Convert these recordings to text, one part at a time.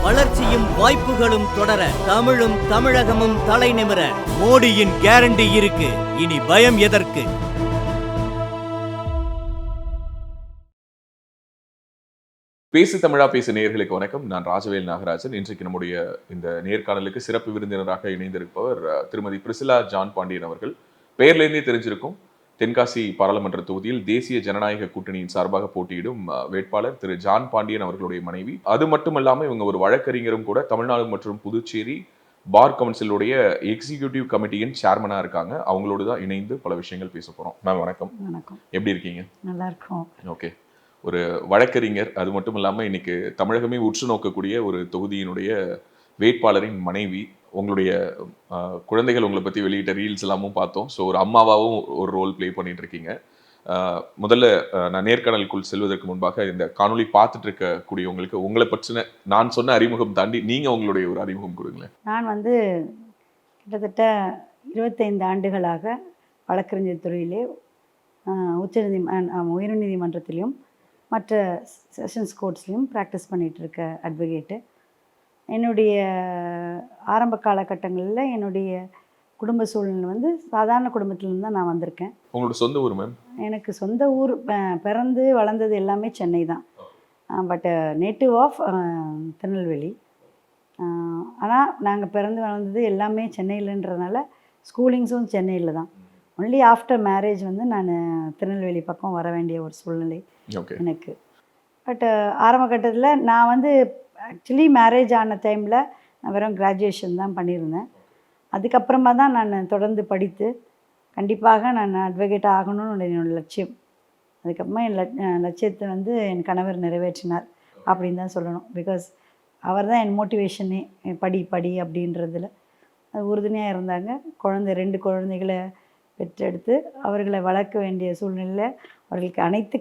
வளர்ச்சியும் வாய்ப்புகளும் தொடர, தமிழும் தமிழகமும் தலை நிமிர மோடியின் கேரண்டி இருக்கு. இனி பயம் எதற்கு? பேசு தமிழா பேசு நேயர்களுக்கு வணக்கம். நான் ராஜவேல் நாகராஜன். இன்றைக்கு நம்முடைய இந்த நேர்காணலுக்கு சிறப்பு விருந்தினராக இணைந்திருப்பவர் திருமதி பிரிசிலா ஜான் பாண்டியன் அவர்கள். பெயர்லேருந்தே தெரிஞ்சிருக்கும், தென்காசி பாராளுமன்ற தொகுதியில் தேசிய ஜனநாயக கூட்டணியின் சார்பாக போட்டியிடும் வேட்பாளர் திரு ஜான் பாண்டியன் அவர்களுடைய மனைவி. அது மட்டுமல்லாம இவங்க ஒரு வழக்கறிஞரும் கூட. தமிழ்நாடு மற்றும் புதுச்சேரி பார் கவுன்சிலுடைய எக்ஸிகியூட்டிவ் கமிட்டியின் சேர்மனா இருக்காங்க. அவங்களோடு தான் இணைந்து பல விஷயங்கள் பேச போறோம். மேம் வணக்கம். வணக்கம். எப்படி இருக்கீங்க? நல்லா இருக்கும். ஓகே. ஒரு வழக்கறிஞர், அது மட்டும் இல்லாம இன்னைக்கு தமிழகமே உற்று நோக்கக்கூடிய ஒரு தொகுதியினுடைய வேட்பாளரின் மனைவி. உங்களுடைய குழந்தைகள் உங்களை பத்தி வெளியிட்ட ரீல்ஸ் எல்லாமும் பார்த்தோம். ஸோ ஒரு அம்மாவாகவும் ஒரு ரோல் பிளே பண்ணிட்டு இருக்கீங்க. முதல்ல நான் நேர்காணலுக்குள் செல்வதற்கு முன்பாக இந்த காணொலி பார்த்துட்டு இருக்கக்கூடியவங்களுக்கு உங்களை பற்றின நான் சொன்ன அறிமுகம் தாண்டி நீங்க உங்களுடைய ஒரு அறிமுகம் கொடுங்களேன். நான் கிட்டத்தட்ட 25 ஆண்டுகளாக வழக்கறிஞர் துறையிலே உயர்நீதிமன்றத்திலையும் மற்ற செஷன்ஸ் கோர்ட்ஸ்லையும் ப்ராக்டிஸ் பண்ணிகிட்டு இருக்க அட்வொகேட்டு. என்னுடைய ஆரம்ப காலகட்டங்களில் என்னுடைய குடும்ப சூழ்நிலை சாதாரண குடும்பத்திலேருந்து தான் நான் வந்திருக்கேன். உங்களோட சொந்த ஊர் மேம்? எனக்கு சொந்த ஊர், பிறந்து வளர்ந்தது எல்லாமே சென்னை தான். But native of Tirunelveli. ஆனால் நாங்கள் பிறந்து வளர்ந்தது எல்லாமே சென்னையிலன்றதுனால ஸ்கூலிங்ஸும் சென்னையில் தான். ஒன்லி ஆஃப்டர் மேரேஜ் நான் திருநெல்வேலி பக்கம் வர வேண்டிய ஒரு சூழ்நிலை எனக்கு. பட் ஆரம்ப கட்டத்தில் நான் ஆக்சுவலி மேரேஜ் ஆன டைமில் நான் வெறும் கிராஜுவேஷன் தான் பண்ணியிருந்தேன். அதுக்கப்புறமா தான் நான் தொடர்ந்து படித்து கண்டிப்பாக நான் அட்வொகேட் ஆகணும்னு என்னோடய லட்சியம். அதுக்கப்புறமா என் லட்சியத்தை என் கணவர் நிறைவேற்றினார் அப்படின்னு தான் சொல்லணும். பிகாஸ் அவர் தான் என் மோட்டிவேஷனே, படி அப்படின்றதில் அது உறுதுணையாக இருந்தாங்க. 2 குழந்தைகளை பெற்றெடுத்து அவர்களை வளர்க்க வேண்டிய சூழ்நிலையில் அவர்களுக்கு அனைத்து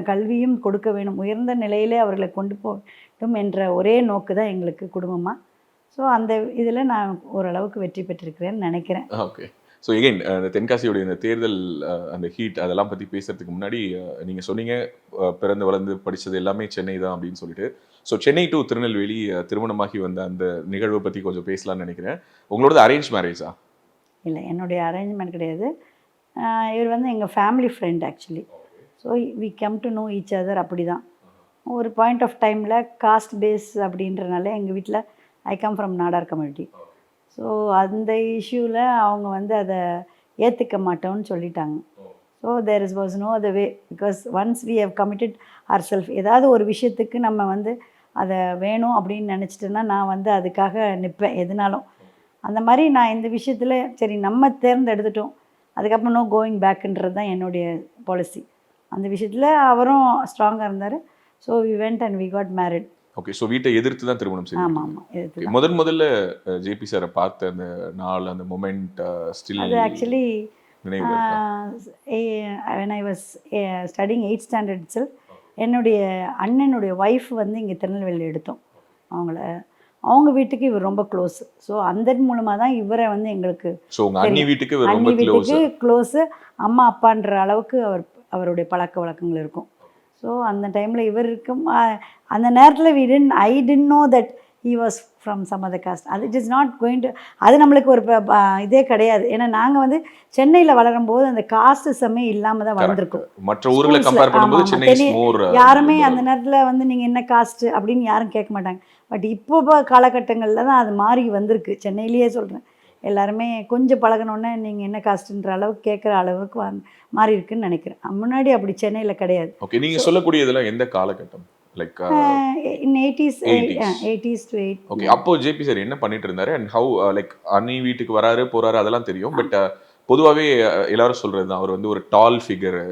கல்வியும் கொடுக்க வேணும், உயர்ந்த நிலையிலே அவர்களை கொண்டு போகட்டும் என்ற ஒரே நோக்கு தான் எங்களுக்கு குடும்பமாக. ஸோ அந்த இதில் நான் ஓரளவுக்கு வெற்றி பெற்றிருக்கிறேன்னு நினைக்கிறேன். ஓகே. ஸோ எகைன் அந்த தென்காசியோடைய இந்த தேர்தல் அந்த ஹீட் அதெல்லாம் பற்றி பேசுறதுக்கு முன்னாடி நீங்கள் சொன்னீங்க பிறந்து வளர்ந்து படித்தது எல்லாமே சென்னை தான் அப்படின்னு சொல்லிட்டு. ஸோ சென்னை டு திருநெல்வேலி திருமணமாகி வந்த அந்த நிகழ்வை பற்றி கொஞ்சம் பேசலாம்னு நினைக்கிறேன். உங்களோட அரேஞ்ச் மேரேஜா? இல்லை, என்னுடைய அரேஞ்ச்மெண்ட் கிடையாது. இவர் எங்கள் family friend actually. So we come to know each other. அப்படி தான் ஒரு பாயிண்ட் ஆஃப் டைமில் காஸ்ட் பேஸ் அப்படின்றனால எங்கள் வீட்டில் I come from Nadar community. So அந்த இஷ்யூவில் அவங்க அதை ஏற்றுக்க மாட்டோம்னு சொல்லிட்டாங்க. So there was no other way. Because once we have committed our self, ஏதாவது ஒரு விஷயத்துக்கு நம்ம அதை வேணும் அப்படின்னு நினச்சிட்டேன்னா நான் அதுக்காக நிற்பேன் எதுனாலும். அந்த மாதிரி நான் இந்த விஷயத்தில் சரி நம்ம தேர்ந்தெடுத்துட்டோம், அதுக்கப்புறம் நோ கோயிங் பேக்குன்றது தான் என்னுடைய பாலிசி. அந்த விஷயத்தில் அவரும் ஸ்ட்ராங்காக இருந்தார். So we went and we got married. Okay. So வீட்டை எதிர்த்து தான் திருமணம் செய்தீங்க? ஆமாம் ஆமாம், எதிர்த்து. முதல்ல ஜேபி சாரை பார்த்த அந்த நாள், அந்த மொமெண்ட் ஸ்டில் அது actually when I was studying 8th standard itself, என்னுடைய அண்ணனுடைய ஒய்ஃப் இங்கே திருநெல்வேலியில் எடுத்தோம். அவங்க வீட்டுக்கு இவர் ரொம்ப க்ளோஸ். ஸோ அந்த மூலமாக தான் இவரை எங்களுக்கு அண்ணி வீட்டுக்கு க்ளோஸு. அம்மா அப்பான்ற அளவுக்கு அவருடைய பழக்க வழக்கங்கள் இருக்கும். ஸோ அந்த டைமில் இவர் இருக்கும். அந்த நேரத்தில் I didn't know that he was from some other caste. அது it is not going to, அது நம்மளுக்கு ஒரு இதே கிடையாது. ஏன்னா நாங்கள் சென்னையில் வளரும்போது அந்த காஸ்டிசமே இல்லாமல் தான் வளர்ந்துருக்கோம். மற்ற ஊர்களை கம்பேர் பண்ணும்போது சென்னை யாருமே அந்த நேரத்தில் நீங்கள் என்ன காஸ்ட் அப்படின்னு யாரும் கேட்க மாட்டாங்க. பட் இப்போ காலகட்டங்களில் தான் அது மாறி வந்திருக்கு. சென்னையிலேயே சொல்கிறேன், எல்லாருமே கொஞ்சம் பழகினோன்னே நீங்கள் என்ன காஸ்ட்டுன்ற அளவுக்கு கேட்குற அளவுக்கு மாறி இருக்குன்னு நினைக்கிறேன். முன்னாடி அப்படி சென்னையில் கிடையாது. ஓகே. நீங்கள் சொல்லக்கூடியதெல்லாம் எந்த காலகட்டம்? Like in 80s to 80s. Okay. அப்போ ஜேபி சார் என்ன பண்ணிட்டு இருந்தாரு அண்ட் ஹவ் லைக் அண்ணி வீட்டுக்கு வராரு போறாரு அதெல்லாம் தெரியும். பட் பொதுவாகவே எல்லாரும் சொல்றது தான் அவர் ஒரு டால் ஃபிகர்,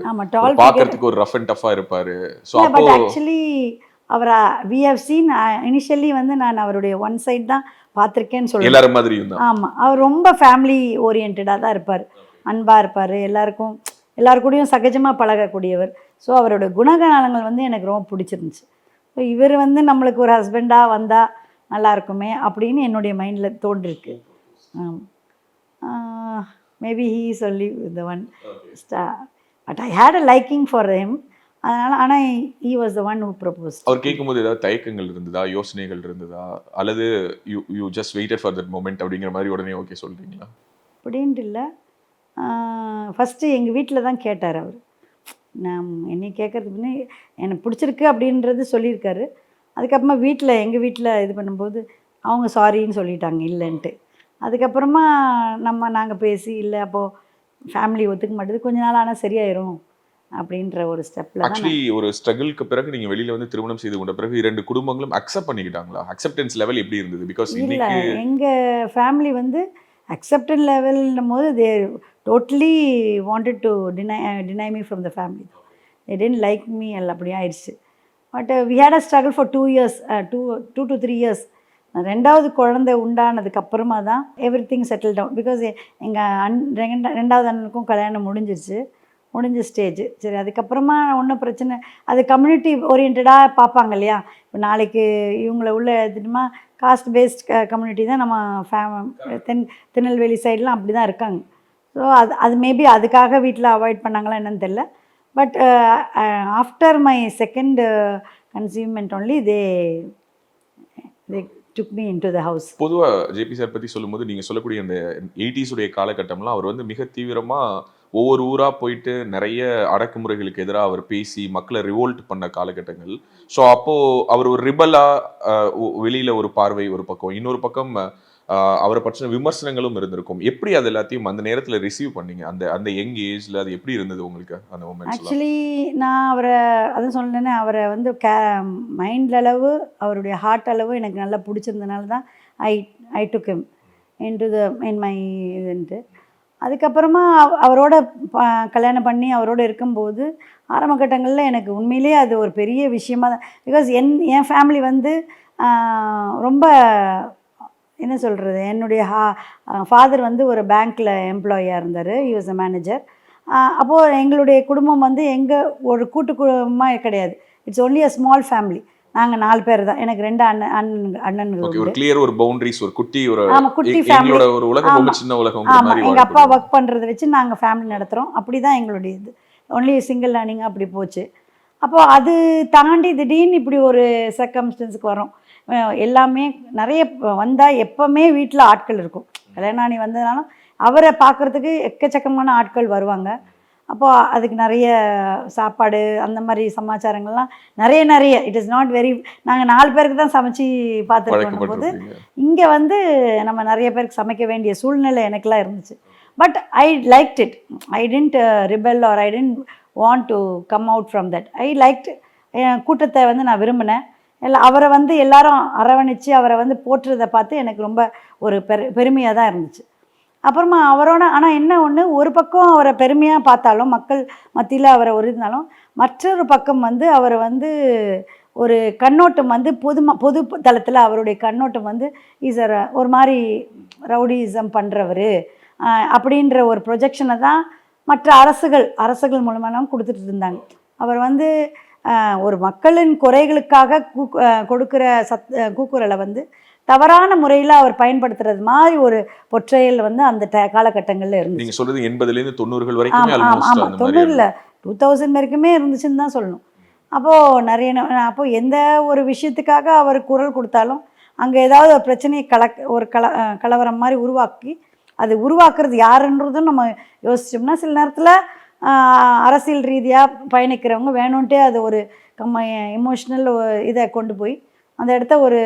பார்க்கிறதுக்கு ஒரு ரஃப் அண்ட் டஃபா இருப்பாரு. ஸோ அப்போ ஆக்சுவலி அவரை we have seen initially நான் அவருடைய ஒன் சைடு தான் பார்த்துருக்கேன்னு சொல்லுவேன். எல்லாரும் மாதிரியும் தான். ஆமாம், அவர் ரொம்ப ஃபேமிலி ஓரியன்டாக தான் இருப்பார், அன்பாக இருப்பார், எல்லாருக்கூடையும் சகஜமாக பழகக்கூடியவர். ஸோ அவரோட குணநலங்கள் எனக்கு ரொம்ப பிடிச்சிருந்துச்சு. ஸோ இவர் நம்மளுக்கு ஒரு ஹஸ்பண்டாக வந்தால் நல்லா இருக்குமே அப்படின்னு என்னுடைய மைண்டில் தோன்றிருக்கு. Maybe he is only the one star. But I had a liking for him. அதனால் ஆனால் he was the one who proposed. அவர் கேட்கும்போது ஏதாவது தயக்கங்கள் இருந்ததா, யோசனைகள் இருந்ததா, அல்லது you you just weighted for that moment அப்படிங்கிற மாதிரி உடனே ஓகே சொல்றீங்களா? அப்படின்ட்டு இல்லை. ஃபஸ்ட்டு எங்கள் வீட்டில் தான் கேட்டார் அவர். நான் என்னை கேட்கறதுக்கு முன்னே எனக்கு பிடிச்சிருக்கு அப்படின்றது சொல்லியிருக்காரு. அதுக்கப்புறமா எங்கள் வீட்டில் இது பண்ணும்போது அவங்க சாரின்னு சொல்லிட்டாங்க இல்லைன்ட்டு. அதுக்கப்புறமா நாங்கள் பேசி இல்லை அப்போது ஃபேமிலி ஒத்துக்க மாட்டேது, கொஞ்ச நாள் ஆனால் சரியாயிரும் அப்படின்ற ஒரு ஸ்டெப்பில் தான். ஆக்சுவலி ஒரு ஸ்ட்ரகிள்க்கு பிறகு நீங்க வெளியில வந்து திருமணம் செய்து கொண்ட பிறகு 2 குடும்பங்களும் அக்செப்ட் பண்ணிக்கிட்டாங்களா? அக்செப்டன்ஸ் லெவல் எப்படி இருந்தது? பிகாஸ் இல்லை, இன்னைக்கு எங்கள் ஃபேமிலி வந்து அக்செப்டன் லெவல்னும் போது they totally wanted to deny me from the family. They tend like me எல்லாம் அப்படி ஆயிடுச்சு. But we had a struggle for 2 years, 2 to 3 years. ரெண்டாவது குழந்தை உண்டானதுக்கு அப்புறமா தான் everything settle down. Because எங்கள் ரெண்டாவது அண்ணனுக்கும் கல்யாணம் முடிஞ்ச ஸ்டேஜ். சரி, அதுக்கப்புறமா ஒன்றும் பிரச்சனை, அது கம்யூனிட்டி ஓரியன்டாக பார்ப்பாங்க இல்லையா. இப்போ நாளைக்கு இவங்களை உள்ள எடுத்துட்டோமா, காஸ்ட் பேஸ்ட் கம்யூனிட்டி தான் நம்ம திருநெல்வேலி சைட்லாம் அப்படி தான் இருக்காங்க. ஸோ அது மேபி அதுக்காக வீட்டில் அவாய்ட் பண்ணாங்களா என்னன்னு தெரில. But after my second conceivement only they took me into the house. பொதுவா ஜேபி சார் பத்தி சொல்லும்போது நீங்க சொல்லக்கூடிய அந்த 80s உடைய காலகட்டம்லாம் அவர் வந்து மிக தீவிரமா ஒவ்வொரு ஊரா போயிட்டு நிறைய அடக்குமுறைகளுக்கு எதிராக அவர் பேசி மக்களை ரிவோல்ட் பண்ண காலகட்டங்கள். ஸோ அப்போ அவர் ஒரு ரிபலா வெளியில ஒரு பார்வை ஒரு பக்கம், இன்னொரு பக்கம் அவரை பற்றின விமர்சனங்களும் இருந்திருக்கும். எப்படி அது எல்லாத்தையும் அந்த நேரத்துல ரிசீவ் பண்ணீங்க? அந்த அந்த யங் ஏஜ்ல அது எப்படி இருந்தது உங்களுக்கு அந்த மொமெண்ட்ஸ்? ஆக்சுவலி நான் அவரை அதான் சொன்னேன்னே, அவரை வந்து மைண்ட் அளவு அவருடைய ஹார்ட் அளவு எனக்கு நல்லா பிடிச்சிருந்தனால தான் ஐ டுக் ஹிம் இன் மை இதுன்ட்டு. அதுக்கப்புறமா அவரோட கல்யாணம் பண்ணி அவரோட இருக்கும்போது ஆரம்ப கட்டங்களில் எனக்கு உண்மையிலே அது ஒரு பெரிய விஷயமா தான். பிகாஸ் என் ஃபேமிலி வந்து ரொம்ப என்ன சொல்கிறது, என்னுடைய ஃபாதர் வந்து ஒரு பேங்க்கில் எம்ப்ளாயியாக இருந்தார். He was a manager. அப்போது எங்களுடைய குடும்பம் வந்து ஒரு கூட்டு குடும்பமாக கிடையாது. It's only a small family. நாங்கள் 4 பேர் தான். எனக்கு 2 அண்ணன்கள். ஒரு கிளியர் ஒரு பவுண்டரிஸ், ஒரு குட்டி ஒரு குட்டி ஃபேமிலி. ஒரு உலகம், ரொம்ப சின்ன உலகம் மாதிரி. எங்கள் அப்பா ஒர்க் பண்ணுறதை வச்சு நாங்கள் ஃபேமிலி நடத்துகிறோம். அப்படி தான் எங்களுடைய இது. ஒன்லி சிங்கிள் லேர்னிங் அப்படி போச்சு. அப்போது அது தாண்டி திடீர்னு இப்படி ஒரு சர்க்கம்ஸ்டன்ஸுக்கு வரோம். எல்லாமே நிறைய வந்தால் எப்போவுமே வீட்டில் ஆட்கள் இருக்கும். கல்யாணாணி வந்ததுனாலும் அவரை பார்க்குறதுக்கு எக்கச்சக்கமான ஆட்கள் வருவாங்க. அப்போது அதுக்கு நிறைய சாப்பாடு அந்த மாதிரி சமாச்சாரங்கள்லாம் நிறைய இட் இஸ் நாட் வெரி, நாங்கள் 4 பேருக்கு தான் சமைச்சு பார்த்துட்டு போது இங்கே வந்து நம்ம நிறைய பேருக்கு சமைக்க வேண்டிய சூழ்நிலை எனக்குலாம் இருந்துச்சு. But I liked it. I didn't rebel or I didn't want to come out from that. I liked. கூட்டத்தை வந்து நான் விரும்பினேன். அவரை வந்து எல்லாரும் அரவணைச்சு அவரை வந்து போற்றுறதை பார்த்து எனக்கு ரொம்ப ஒரு பெருமையாக தான் இருந்துச்சு. அப்புறமா அவரோட ஆனால் என்ன ஒன்று, ஒரு பக்கம் அவரை பெருமையாக பார்த்தாலும் மக்கள் மத்தியில் அவரை இருந்தாலும், மற்றொரு பக்கம் வந்து அவரை வந்து ஒரு கண்ணோட்டம் வந்து பொது தளத்தில் அவருடைய கண்ணோட்டம் வந்து ஒரு மாதிரி ரவுடிசம் பண்ணுறவர் அப்படின்ற ஒரு ப்ரொஜெக்ஷனை தான் மற்ற அரசுகள் மூலமாக கொடுத்துட்டு இருந்தாங்க. அவர் வந்து ஒரு மக்களின் குறைகளுக்காக கொடுக்குற கூக்குரலை வந்து தவறான முறையில் அவர் பயன்படுத்துறது மாதிரி ஒரு பொற்றையல் வந்து அந்த காலகட்டங்களில் இருந்துச்சு. நீங்கள் சொல்கிறது 80லேருந்து 90 வரைக்கும். ஆமாம், 90 2000 வரைக்குமே இருந்துச்சுன்னு தான் சொல்லணும். அப்போது அப்போது எந்த ஒரு விஷயத்துக்காக அவர் குரல் கொடுத்தாலும் அங்கே ஏதாவது ஒரு பிரச்சனையை கலவரம் மாதிரி உருவாக்குறது யாருன்றதும் நம்ம யோசிச்சோம்னா, சில நேரத்தில் அரசியல் ரீதியாக பயணிக்கிறவங்க வேணும்ன்ட்டே அது ஒரு எமோஷ்னல் இதை கொண்டு போய் அந்த இடத்த ஒரு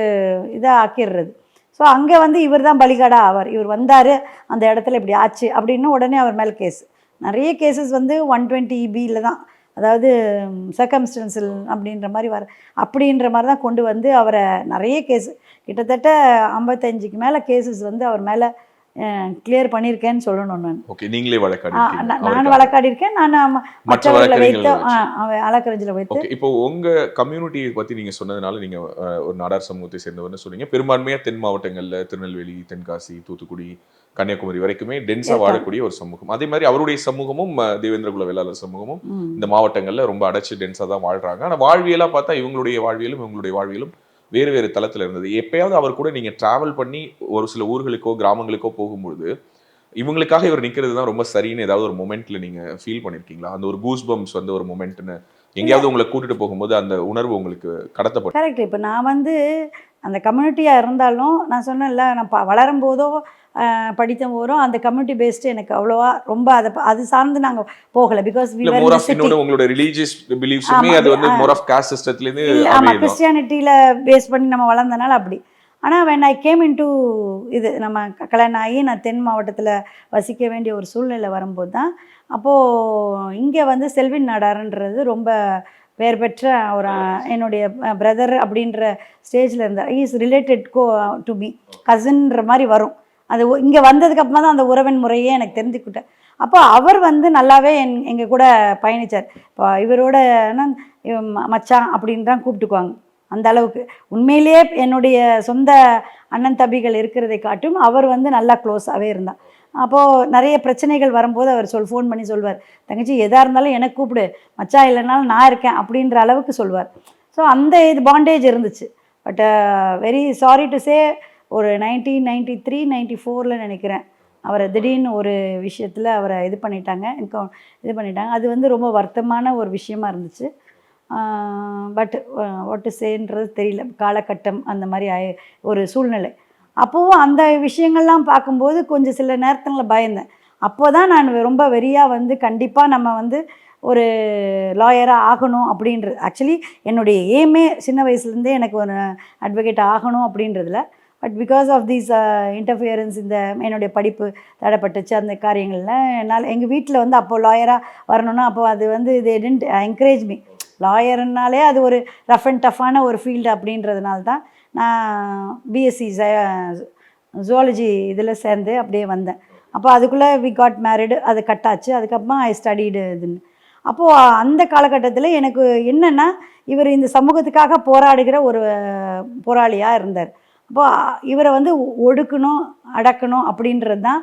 இதாக ஆக்கிடுறது. ஸோ அங்கே வந்து இவர் தான் பலிகாடா ஆவார். இவர் வந்தார், அந்த இடத்துல இப்படி ஆச்சு அப்படின்னு உடனே அவர் மேலே நிறைய கேசஸ் வந்து 120EBயில் தான், அதாவது சர்க்கம்ஸ்டன்சல் அப்படின்ற மாதிரி தான் கொண்டு வந்து அவரை நிறைய கேஸ், கிட்டத்தட்ட 55க்கு மேலே கேசஸ் வந்து அவர் மேலே கிளியர் பண்ணியிருக்கேன்னு சொல்லணும். நான் நீங்களே நான் வழக்காடியிருக்கேன். நான் மற்றவர்களை வைத்து வழக்கறிஞர்களை வைத்து. இப்போ உங்க கம்யூனிட்டியை பற்றி நீங்கள் சொன்னதுனால நீங்கள் ஒரு நாடார் சமூகத்தை சேர்ந்தவர்னு சொன்னீங்க. பெரும்பான்மையாக தென் மாவட்டங்களில் திருநெல்வேலி, தென்காசி, தூத்துக்குடி, கன்னியாகுமரி வரைக்குமே டென்ஸாக வாழக்கூடிய ஒரு சமூகம். அதே மாதிரி அவருடைய சமூகமும் தேவேந்திரகுல வேளாளர் சமூகமும் இந்த மாவட்டங்களில் ரொம்ப அடைச்சு டென்ஸாக தான் வாழ்கிறாங்க. ஆனால் வாழ்வியலாக பார்த்தா இவங்களுடைய வாழ்வியலும் வேறு வேறு தளத்தில் இருந்தது. எப்பயாவது அவர் கூட நீங்கள் ட்ராவல் பண்ணி ஒரு சில ஊர்களுக்கோ கிராமங்களுக்கோ போகும்பொழுது இவங்களுக்காக இவர் நிற்கிறது தான் ரொம்ப சரின்னு ஏதாவது ஒரு மொமெண்ட்டில் நீங்கள் ஃபீல் பண்ணியிருக்கீங்களா? அந்த ஒரு கூஸ் பம்ப்ஸ் வந்து ஒரு மொமெண்ட்னு எங்கேயாவது உங்களை கூட்டிட்டு போகும்போது அந்த உணர்வு உங்களுக்கு கடத்தப்படும்? கரெக்ட். இப்போ நான் வந்து அந்த கம்யூனிட்டியாக இருந்தாலும் நான் சொன்னேன்ல, நான் வளரும் போதோ படித்த போதோ அந்த கம்யூனிட்டி பேஸ்டு எனக்கு அவ்வளோவா ரொம்ப அது சார்ந்து நாங்கள் போகலை. பிகாஸ் வி இல்ல வர் மோர் இன் ஆஃப் சிட்டி. இன்னொன்னு உங்களோட ரிலீஜியஸ் பிலீஃப்ஸுமே அது வந்து மோர் ஆஃப் காஸ்ட் சிஸ்டத்துல இருந்து ஆமாம், கிறிஸ்டியானிட்டியில் பேஸ் பண்ணி நம்ம வளர்ந்தனால அப்படி. ஆனால் when I came into இது நம்ம கல்யாணம் ஆகி நான் தென் மாவட்டத்தில் வசிக்க வேண்டிய ஒரு சூழ்நிலை வரும்போது தான், அப்போது இங்கே வந்து செல்வின் நாடாருன்றது ரொம்ப பெயர் பெற்ற ஒரு என்னுடைய பிரதர் அப்படின்ற ஸ்டேஜில் இருந்தார். இஸ் ரிலேட்டட் டு மீ, கசின்ற மாதிரி வரும். அது இங்கே வந்ததுக்கப்புறமா தான் அந்த உறவின் முறையே எனக்கு தெரிஞ்சுக்கிட்டேன். அப்போ அவர் வந்து நல்லாவே எங்கள் கூட பயணித்தார். இப்போ இவரோட மச்சான் அப்படின்னு தான் கூப்பிட்டுக்குவாங்க. அந்த அளவுக்கு உண்மையிலேயே என்னுடைய சொந்த அண்ணன் தம்பிகள் இருக்கிறதை காட்டும் அவர் வந்து நல்லா க்ளோஸாகவே இருந்தார். அப்போது நிறைய பிரச்சனைகள் வரும்போது அவர் ஃபோன் பண்ணி சொல்வார், தங்கச்சி எதாக இருந்தாலும் எனக்கு கூப்பிடு, மச்சான் இல்லைனாலும் நான் இருக்கேன் அப்படின்ற அளவுக்கு சொல்வார். ஸோ அந்த இது பாண்டேஜ் இருந்துச்சு. But very sorry to say, ஒரு 1993 94 நினைக்கிறேன் அவரை திடீர்னு ஒரு விஷயத்தில் அவரை இது பண்ணிட்டாங்க. அது வந்து ரொம்ப வருத்தமான ஒரு விஷயமா இருந்துச்சு. பட் வாட் டு சேன்றது தெரியல, காலகட்டம் அந்த மாதிரி ஒரு சூழ்நிலை. அப்போவும் அந்த விஷயங்கள்லாம் பார்க்கும்போது கொஞ்சம் சில நேரத்தில் பயந்தேன். அப்போ தான் நான் ரொம்ப வெறியாக வந்து கண்டிப்பாக நம்ம வந்து ஒரு லாயராக ஆகணும் அப்படின்றது. ஆக்சுவலி என்னுடைய எய்மே சின்ன வயசுலேருந்தே எனக்கு ஒரு அட்வொகேட் ஆகணும் அப்படின்றதுல. But because of these interference, இந்த என்னுடைய படிப்பு தடைப்பட்டுச்சு அந்த காரியங்களில். என்னால் எங்கள் வீட்டில் வந்து அப்போது லாயராக வரணும்னா அப்போ அது வந்து இது டென்ட் என்கரேஜ் மீ. லாயர்னாலே அது ஒரு ரஃப் அண்ட் டஃப்பான ஒரு ஃபீல்டு அப்படின்றதுனால தான் நான் பிஎஸ்சி ஜுவாலஜி இதில் சேர்ந்து அப்படியே வந்தேன். அப்போ அதுக்குள்ளே வி காட் மேரிடு, அது கட்டாச்சு. அதுக்கப்புறமா ஐ ஸ்டடிடு இதுன்னு. அப்போது அந்த காலகட்டத்தில் எனக்கு என்னென்னா, இவர் இந்த சமூகத்துக்காக போராடுகிற ஒரு போராளியாக இருந்தார். அப்போது இவரை வந்து ஒடுக்கணும், அடக்கணும் அப்படின்றது தான்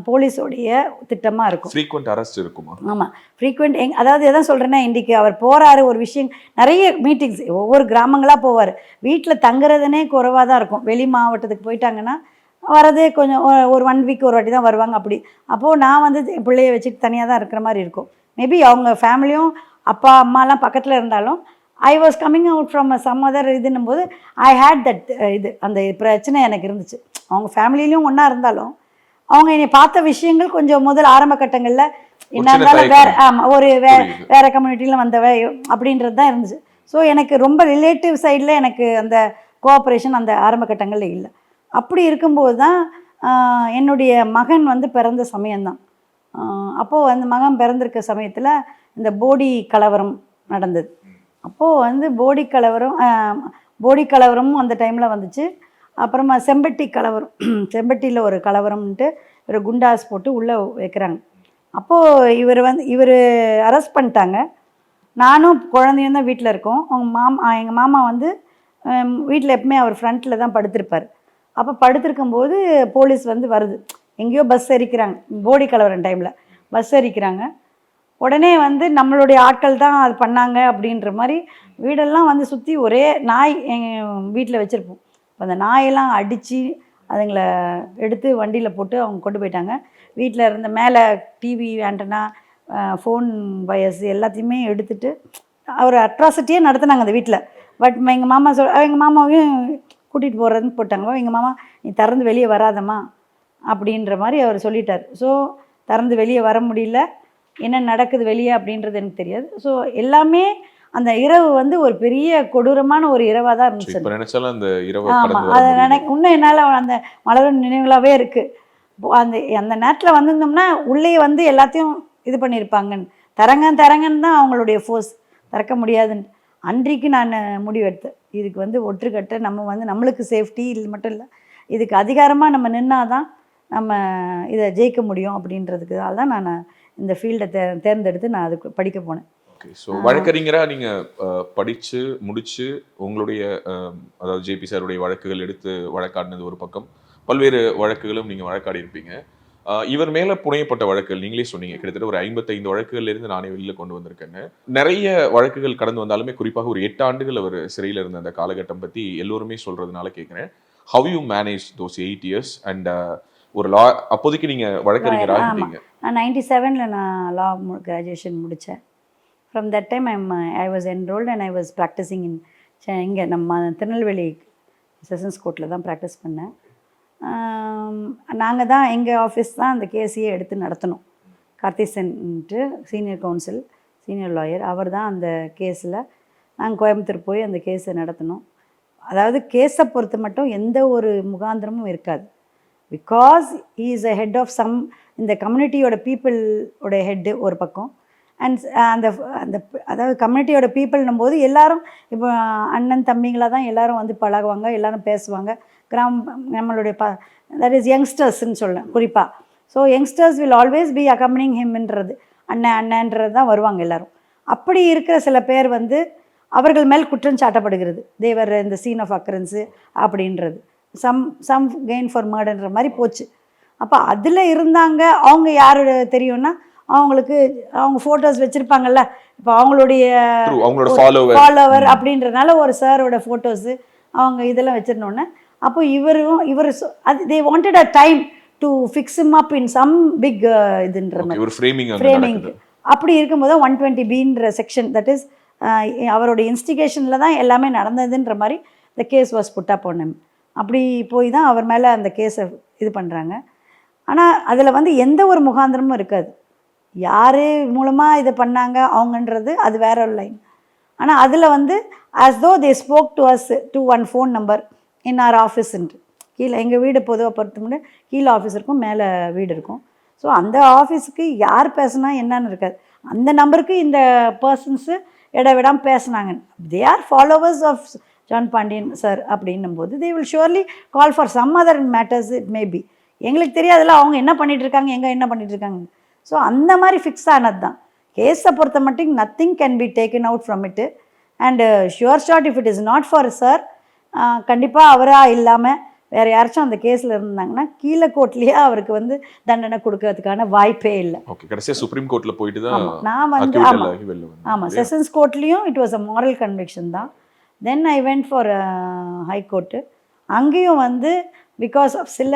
போலீஸோடைய திட்டமாக இருக்கும். ஃப்ரீக்வெண்ட் அரெஸ்ட் இருக்குமா? ஆமாம், ஃப்ரீக்வெண்ட். அதாவது எதான் சொல்கிறேன்னா, இன்றைக்கி அவர் போகிறாரு ஒரு விஷயம், நிறைய மீட்டிங்ஸ் ஒவ்வொரு கிராமங்களாக போவார். வீட்டில் தங்குறதுனே குறைவாக தான் இருக்கும். வெளி மாவட்டத்துக்கு போயிட்டாங்கன்னா வரதே கொஞ்சம் ஒரு 1 வீக் ஒரு வாட்டி தான் வருவாங்க அப்படி. அப்போது நான் வந்து பிள்ளைய வச்சுட்டு தனியாக தான் இருக்கிற மாதிரி இருக்கும். மேபி அவங்க ஃபேமிலியும் அப்பா அம்மாலாம் பக்கத்தில் இருந்தாலும் I was coming out from some other இதுன்னும் போது ஐ ஹேட் தட் அந்த பிரச்சனை எனக்கு இருந்துச்சு. அவங்க ஃபேமிலியிலையும் ஒன்றா இருந்தாலும் அவங்க என்னை பார்த்த விஷயங்கள் கொஞ்சம் முதல் ஆரம்ப கட்டங்களில் என்ன இருந்தாலும் வேறு கம்யூனிட்டியில் வந்தவ அப்படின்றது தான் இருந்துச்சு. ஸோ எனக்கு ரொம்ப ரிலேட்டிவ் சைடில் எனக்கு அந்த கோஆப்ரேஷன் அந்த ஆரம்ப கட்டங்களில் இல்லை. அப்படி இருக்கும்போது தான் என்னுடைய மகன் வந்து பிறந்த சமயம்தான். அப்போது வந்து மகன் பிறந்திருக்க சமயத்தில் இந்த போடி கலவரம் நடந்தது. அப்போது வந்து போடி கலவரமும் அந்த டைமில் வந்துச்சு. அப்புறமா செம்பட்டி கலவரம், செம்பட்டியில் ஒரு கலவரம்ன்ட்டு ஒரு குண்டாஸ் போட்டு உள்ளே வைக்கிறாங்க. அப்போது இவர் அரெஸ்ட் பண்ணிட்டாங்க. நானும் குழந்தையும் தான் வீட்டில் இருக்கோம். எங்கள் மாமா வந்து வீட்டில் எப்பவுமே அவர் ஃப்ரண்ட்டில் தான் படுத்திருப்பார். அப்போ படுத்திருக்கும்போது போலீஸ் வந்து வருது. எங்கேயோ பஸ் எரிக்கிறாங்க, போடி கலவரம் டைமில் பஸ் எரிக்கிறாங்க. உடனே வந்து நம்மளுடைய ஆட்கள் தான் அது பண்ணாங்க அப்படின்ற மாதிரி வீடெல்லாம் வந்து சுற்றி ஒரே நாய் எங்கள் வீட்டில் வச்சுருப்போம். அந்த நாயெல்லாம் அடித்து அதுங்களை எடுத்து வண்டியில் போட்டு அவங்க கொண்டு போயிட்டாங்க. வீட்டில் இருந்த மேலே டிவி ஆண்டனா, ஃபோன் வயர்ஸ் எல்லாத்தையுமே எடுத்துகிட்டு ஒரு அட்ராசிட்டியே நடத்துனாங்க அந்த வீட்டில். பட் எங்கள் மாமாவையும் கூட்டிகிட்டு போகிறதுன்னு போட்டாங்க. எங்கள் மாமா, நீ திறந்து வெளியே வராதம்மா அப்படின்ற மாதிரி அவர் சொல்லிட்டார். ஸோ திறந்து வெளியே வர முடியல. என்ன நடக்குது வெளியே அப்படின்றது எனக்கு தெரியாது. ஸோ எல்லாமே அந்த இரவு வந்து ஒரு பெரிய கொடூரமான ஒரு இரவாக தான் இருந்துச்சு. ஆமாம், அதை இன்னும் என்னால் அந்த மலரும் நினைவுகளாகவே இருக்குது. அந்த நேரத்தில் வந்திருந்தோம்னா உள்ளே வந்து எல்லாத்தையும் இது பண்ணியிருப்பாங்கன்னு, தரங்கன்னு தான் அவங்களுடைய ஃபோர்ஸ், திறக்க முடியாதுன்னு. அன்றைக்கு நான் முடிவெடுத்தேன், இதுக்கு வந்து ஒற்றுக்கட்ட நம்ம வந்து நம்மளுக்கு சேஃப்டி இது மட்டும் இல்லை, இதுக்கு அதிகாரமாக நம்ம நின்னாதான் நம்ம இதை ஜெயிக்க முடியும் அப்படின்றதுக்கு தான் நான் இந்த ஃபீல்டை தேர்ந்தெடுத்து நான் அதுக்கு படிக்க போனேன். ஸோ வழக்கறிஞராக நீங்கள் படித்து முடித்து உங்களுடைய அதாவது ஜேபி சாருடைய வழக்குகள் எடுத்து வழக்காடினது ஒரு பக்கம், பல்வேறு வழக்குகளும் நீங்கள் வழக்காடி இருப்பீங்க. இவர் மேலே புனையப்பட்ட வழக்குகள் நீங்களே சொன்னீங்க, கிட்டத்தட்ட ஒரு 55 வழக்குகள்லேருந்து நானே வெளியில் கொண்டு வந்திருக்கேன்னு. நிறைய வழக்குகள் கடந்து வந்தாலுமே குறிப்பாக ஒரு 8 ஆண்டுகள் அவர் சிறையில் இருந்த அந்த காலகட்டம் பற்றி எல்லோருமே சொல்கிறதுனால கேட்குறேன். How you manage those 8 years and ஒரு லா, அப்போதைக்கு நீங்கள் வழக்கறிஞராக இருந்தீங்க. நான் 97 நான் லா கிராஜுவேஷன் முடித்தேன். From that time I was enrolled and I was practising இன் இங்கே நம்ம திருநெல்வேலி செஷன்ஸ் கோர்ட்டில் தான் ப்ராக்டிஸ் பண்ணேன். நாங்கள் தான் எங்கள் ஆஃபீஸ் தான் அந்த கேஸையே எடுத்து நடத்தணும். கார்த்திசன்ட்டு சீனியர் கவுன்சில் சீனியர் லாயர் அவர் தான் அந்த கேஸில் நாங்கள் கோயம்புத்தூர் போய் அந்த கேஸை நடத்தணும். அதாவது கேஸை பொறுத்த மட்டும் எந்த ஒரு முகாந்திரமும் இருக்காது. Because he is a head of some இந்த கம்யூனிட்டியோட பீப்புளோட ஹெட்டு ஒரு பக்கம். அண்ட் அந்த அந்த அதாவது கம்யூனிட்டியோட பீப்புள்னும் போது எல்லாரும் இப்போ அண்ணன் தம்பிங்களாக தான் எல்லாரும் வந்து பழகுவாங்க, எல்லாரும் பேசுவாங்க. நம்மளுடைய தட் இஸ் யங்ஸ்டர்ஸ்ன்னு சொல்லலாம் குறிப்பாக. So youngsters will always be accompanying ஹிம்ன்றது அண்ணன்றது தான் வருவாங்க எல்லாரும். அப்படி இருக்கிற சில பேர் வந்து அவர்கள் மேல் குற்றம் சாட்டப்படுகிறது. தேவர் இந்த சீன் ஆஃப் அக்கரன்ஸு அப்படின்றது சம் கெயின் ஃபார் மர்டர்ன்ற மாதிரி போச்சு. அப்போ அதில் இருந்தாங்க. அவங்க யார் தெரியும்னா அவங்களுக்கு அவங்க ஃபோட்டோஸ் வச்சுருப்பாங்கல்ல. இப்போ அவங்களுடைய ஃபாலோவர் அப்படின்றனால ஒரு சாரோட ஃபோட்டோஸு அவங்க இதெல்லாம் வச்சுருந்தோன்னே அப்போ இவர் அது they wanted a time to fix him up in some big இதுன்ற மாதிரி ஃப்ரேமிங். அப்படி இருக்கும்போது 120B செக்ஷன் தட் இஸ் அவரோட இன்ஸ்டிகேஷனில் தான் எல்லாமே நடந்ததுன்ற மாதிரி the case was put up on him. அப்படி போய் தான் அவர் மேலே அந்த கேஸை இது பண்ணுறாங்க. ஆனால் அதில் வந்து எந்த ஒரு முகாந்திரமும் இருக்காது. யார் மூலமாக இதை பண்ணாங்க அவங்கன்றது அது வேற ஒரு லைன். ஆனால் அதில் வந்து as though they spoke to us to one phone number in our ஆஃபீஸ்ன்ட்டு. கீழே எங்கள் வீடு பொதுவாக பொறுத்த முன்னாடி கீழே ஆஃபீஸ் இருக்கும், மேலே வீடு இருக்கும். ஸோ அந்த ஆஃபீஸுக்கு யார் பேசுனா என்னன்னு இருக்காது. அந்த நம்பருக்கு இந்த பர்சன்ஸு விடாமல் பேசுனாங்க. They are followers of John Pandian sir அப்படின்னும் போது they will surely call for some other matters. It maybe எங்களுக்கு தெரியாதுல்ல அவங்க என்ன பண்ணிகிட்டு இருக்காங்க, எங்கே என்ன பண்ணிகிட்டு இருக்காங்க. ஸோ அந்த மாதிரி ஃபிக்ஸ் ஆனது தான். கேஸை பொறுத்த மட்டும் nothing can be taken out from it. And sure shot if it is not for sir கண்டிப்பாக அவராக இல்லாமல் வேறு யாராச்சும் அந்த கேஸில் இருந்தாங்கன்னா கீழே கோர்ட்லேயே அவருக்கு வந்து தண்டனை கொடுக்கறதுக்கான வாய்ப்பே இல்லை. கடைசியாக சுப்ரீம் கோர்ட்டில் போயிட்டு தான் நான் வந்து ஆமாம் செஷன்ஸ் கோர்ட்லேயும் it was a moral conviction தான். Then I went for high court. அங்கேயும் வந்து பிகாஸ் ஆஃப் சில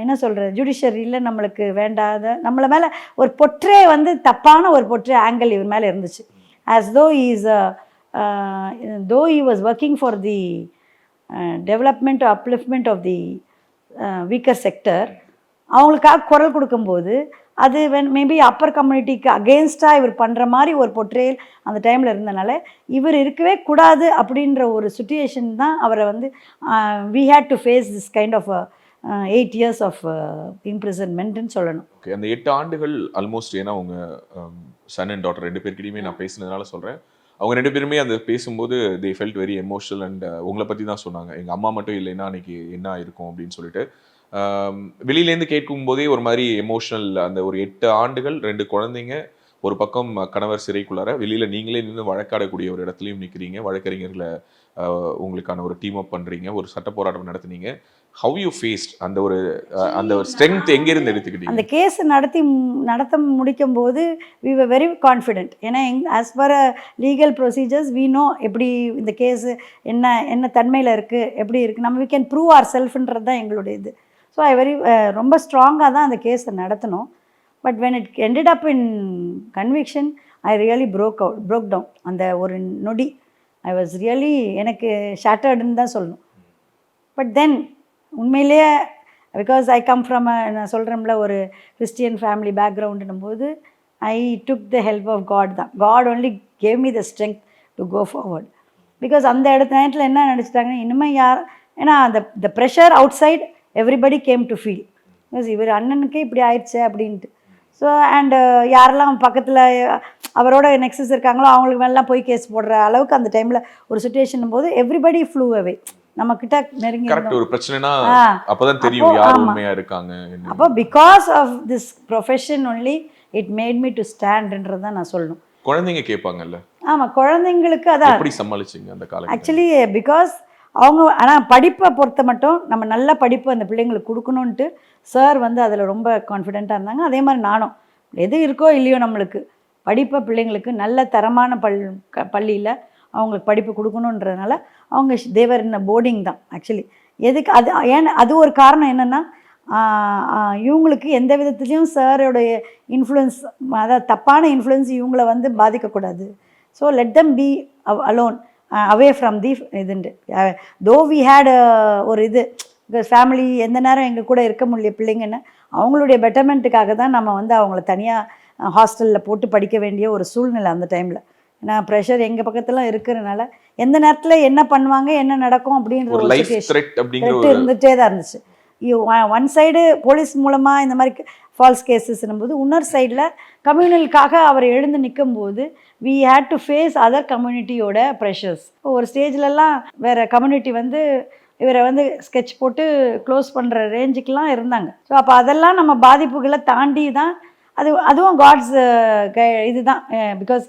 என்ன சொல்கிறது ஜுடிஷரியில் நம்மளுக்கு வேண்டாத நம்மளை மேலே ஒரு பொற்றே வந்து தப்பான ஒரு பொற்றே ஆங்கிள் இவர் மேலே இருந்துச்சு. ஆஸ் தோ he was working for the development or upliftment of the weaker sector. அவங்களுக்காக குரல் கொடுக்கும்போது அது மேபி அப்பர் கம்யூனிட்டிக்கு அகெயின்ஸ்டாக இவர் பண்ணுற மாதிரி ஒரு பொற்றேல் அந்த டைமில் இருந்தனால இவர் இருக்கவே கூடாது அப்படின்ற ஒரு சுச்சுவேஷன் தான் அவரை வந்து we had to face this kind of 8 years of imprisonmentன்னு சொல்லணும். ஓகே, அந்த 8 ஆண்டுகள் ஆல்மோஸ்ட் ஏன்னா அவங்க சன் அண்ட் டாட்டர் 2 பேர்கிட்டையுமே நான் பேசினதுனால சொல்கிறேன். அவங்க 2 பேருமே அந்த பேசும்போது they felt very emotional and உங்களை பற்றி தான் சொன்னாங்க. எங்கள் அம்மா மட்டும் இல்லைன்னா அன்றைக்கி என்ன இருக்கும் அப்படின்னு சொல்லிட்டு வெளியிலேருந்து கேட்கும் போதே ஒரு மாதிரி எமோஷனல். அந்த ஒரு 8 ஆண்டுகள் 2 குழந்தைங்க, ஒரு பக்கம் கணவர் சிறைக்குள்ளார, வெளியில் நீங்களே நின்று வழக்காடக்கூடிய ஒரு இடத்துலையும் நிற்கிறீங்க, வழக்கறிஞர்களை உங்களுக்கான ஒரு டீம் அப் பண்ணுறீங்க, ஒரு சட்ட போராட்டம் நடத்துனீங்க. ஹவ் யூ ஃபேஸ்ட் அந்த ஒரு ஸ்ட்ரென்த் எங்கேருந்து எடுத்துக்கிட்டீங்க? அந்த கேஸ் நடத்த முடிக்கும் போது வி வர் வெரி கான்ஃபிடென்ட். ஏன்னா as per legal procedures we know எப்படி இந்த கேஸு என்ன தன்மையில் இருக்குது, எப்படி இருக்குது, நம்ம வி கேன் ப்ரூவ் ஆர் செல்ஃப்ன்றது தான் எங்களுடைய இது. ஸோ ரொம்ப ஸ்ட்ராங்காக தான் அந்த கேஸை நடத்தணும். But when it ended up in conviction I really broke down. அந்த ஒரு நொடி ஐ வாஸ் ரியலி எனக்கு ஷேட்டர்டுன்னு தான் சொல்லணும். பட் தென் உண்மையிலேயே பிகாஸ் ஐ கம் ஃப்ரம் நான் சொல்கிறேன்ல ஒரு கிறிஸ்டியன் ஃபேமிலி பேக்ரவுண்டுன்னும் போது I took the help of God தான். God only gave me the strength to go forward. Because அந்த நேரத்தில் என்ன நினச்சிட்டாங்கன்னா இனிமேல் ஏன்னா அந்த pressure outside everybody came to feel because இவர் அண்ணனுக்கே இப்படி ஆயிடுச்சு அப்படின்ட்டு. ஸோ அண்டு யாரெல்லாம் பக்கத்தில் அவரோட நெக்ஸஸ் இருக்காங்களோ அவங்களுக்கு மேலாம் போய் கேஸ் போடுற அளவுக்கு அந்த டைமில் ஒரு சுச்சுவேஷன் போது எவ்ரிபடி ஃப்ளூ அவே. நம்ம கிட்ட நெருங்கி ஒரு பிரச்சனைனா அப்பதான் தெரியும் யார் உண்மையா இருக்காங்க. அப்போ because of this profession only it made me to ஸ்டாண்ட்ன்றது தான் நான் சொல்லணும். குழந்தைங்க கேட்பாங்கல்ல. ஆமாம், குழந்தைங்களுக்கு அதான் எப்படி சமாளிச்சிங்க அந்த காலம்? ஆக்சுவலி பிகாஸ் அவங்க ஆனால் படிப்பை பொறுத்த மட்டும் நம்ம நல்ல படிப்பு அந்த பிள்ளைங்களுக்கு கொடுக்கணுன்ட்டு சார் வந்து அதில் ரொம்ப கான்ஃபிடெண்ட்டாக இருந்தாங்க. அதே மாதிரி நானும் எது இருக்கோ இல்லையோ நம்மளுக்கு படிப்பை பிள்ளைங்களுக்கு நல்ல தரமான பள்ளியில் அவங்களுக்கு படிப்பு கொடுக்கணுன்றதுனால அவங்க தேவர் இன்ன போர்டிங் தான் ஆக்சுவலி. எதுக்கு அது ஏன்னா அது ஒரு காரணம் என்னென்னா இவங்களுக்கு எந்த விதத்துலேயும் சாரோடைய இன்ஃப்ளூயன்ஸ், அதாவது தப்பான இன்ஃப்ளூயன்ஸ் இவங்கள வந்து பாதிக்கக்கூடாது. So let them be alone away from the இதுன்ட்டு. தோ வி ஹேட் ஒரு இது ஃபேமிலி எந்த நேரம் எங்கள் கூட இருக்க முடியல பிள்ளைங்கன்னு, அவங்களுடைய பெட்டர்மெண்ட்டுக்காக தான் நம்ம வந்து அவங்கள தனியாக ஹாஸ்டலில் போட்டு படிக்க வேண்டிய ஒரு சூழ்நிலை அந்த டைமில். ஏன்னா ப்ரெஷர் எங்கள் பக்கத்துலாம் இருக்கிறதுனால எந்த நேரத்தில் என்ன பண்ணுவாங்க என்ன நடக்கும் அப்படின்ற ஒரு த்ரெட் இருந்துகிட்டே தான் இருந்துச்சு. ஒன் சைடு போலீஸ் மூலமாக இந்த மாதிரி ஃபால்ஸ் கேஸஸ்னும் போது, இன்னொரு சைடில் கம்யூனலுக்காக அவர் எழுந்து நிற்கும்போது we had to face other கம்யூனிட்டியோட ப்ரெஷர்ஸ். ஒரு ஸ்டேஜ்லலாம் வேறு கம்யூனிட்டி வந்து இவரை வந்து ஸ்கெட்ச் போட்டு க்ளோஸ் பண்ணுற ரேஞ்சுக்கெலாம் இருந்தாங்க. ஸோ அப்போ அதெல்லாம் நம்ம பாதிப்புகளை தாண்டி தான் அதுவும் காட்ஸ் இதுதான். பிகாஸ்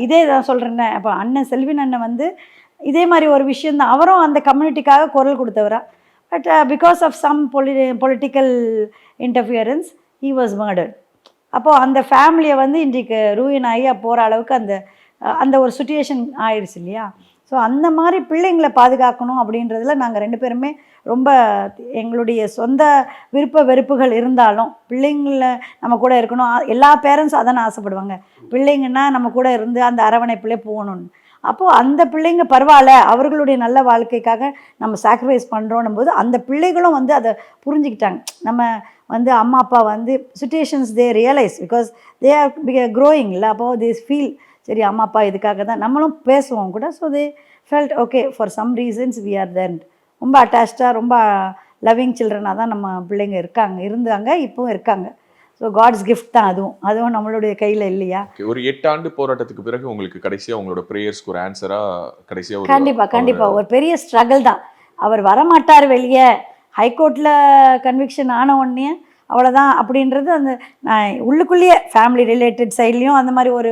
இதே தான் சொல்கிறேன்னே, அப்போ அண்ணன் செல்வின் அண்ணன் வந்து இதே மாதிரி ஒரு விஷயந்தான், அவரும் அந்த கம்யூனிட்டிக்காக குரல் கொடுத்தவரா. But because of some political interference he was murdered. அப்போது அந்த ஃபேமிலியை வந்து இன்றைக்கு ரூயின் ஆகி போகிற அளவுக்கு அந்த ஒரு சுச்சுவேஷன் ஆயிடுச்சு இல்லையா. ஸோ அந்த மாதிரி பிள்ளைங்களை பாதுகாக்கணும் அப்படின்றதுல நாங்கள் 2 பேருமே ரொம்ப எங்களுடைய சொந்த விருப்ப வெறுப்புகள் இருந்தாலும் பிள்ளைங்கள நம்ம கூட இருக்கணும். எல்லா பேரண்ட்ஸும் அதானே ஆசைப்படுவாங்க, பிள்ளைங்கன்னா நம்ம கூட இருந்து அந்த அரவணைப்பிலே போகணும்னு. அப்போது அந்த பிள்ளைங்க பரவாயில்ல, அவர்களுடைய நல்ல வாழ்க்கைக்காக நம்ம சாக்ரிஃபைஸ் பண்ணுறோன்னும் போது அந்த பிள்ளைகளும் வந்து அதை புரிஞ்சுக்கிட்டாங்க. நம்ம வந்து அம்மா அப்பா வந்து situations they realise because they are growing இல்லை. அப்போது தே ஃபீல் சரி அம்மா அப்பா இதுக்காக தான் நம்மளும் பேசுவோம் கூட. So they felt okay for some reasons we are then. ரொம்ப அட்டாச்சாக ரொம்ப லவ்விங் சில்ட்ரனாக தான் நம்ம பிள்ளைங்க இருந்தாங்க இப்போவும் இருக்காங்க. ஸோ காட்ஸ் கிஃப்ட் தான் அதுவும் நம்மளுடைய கையில் இல்லையா. ஒரு 8 ஆண்டு போராட்டத்துக்கு பிறகு உங்களுக்கு கடைசியாக உங்களோட ப்ரேயர்ஸ்க்கு ஒரு ஆன்சராக கடைசியாக கண்டிப்பாக ஒரு பெரிய ஸ்ட்ரகிள் தான். அவர் வரமாட்டார் வெளியே, ஹைகோர்ட்டில் கன்விக்ஷன் ஆன உடனே அவ்வளோதான் அப்படின்றது அந்த உள்ளுக்குள்ளேயே ஃபேமிலி ரிலேட்டட் சைட்லேயும் அந்த மாதிரி ஒரு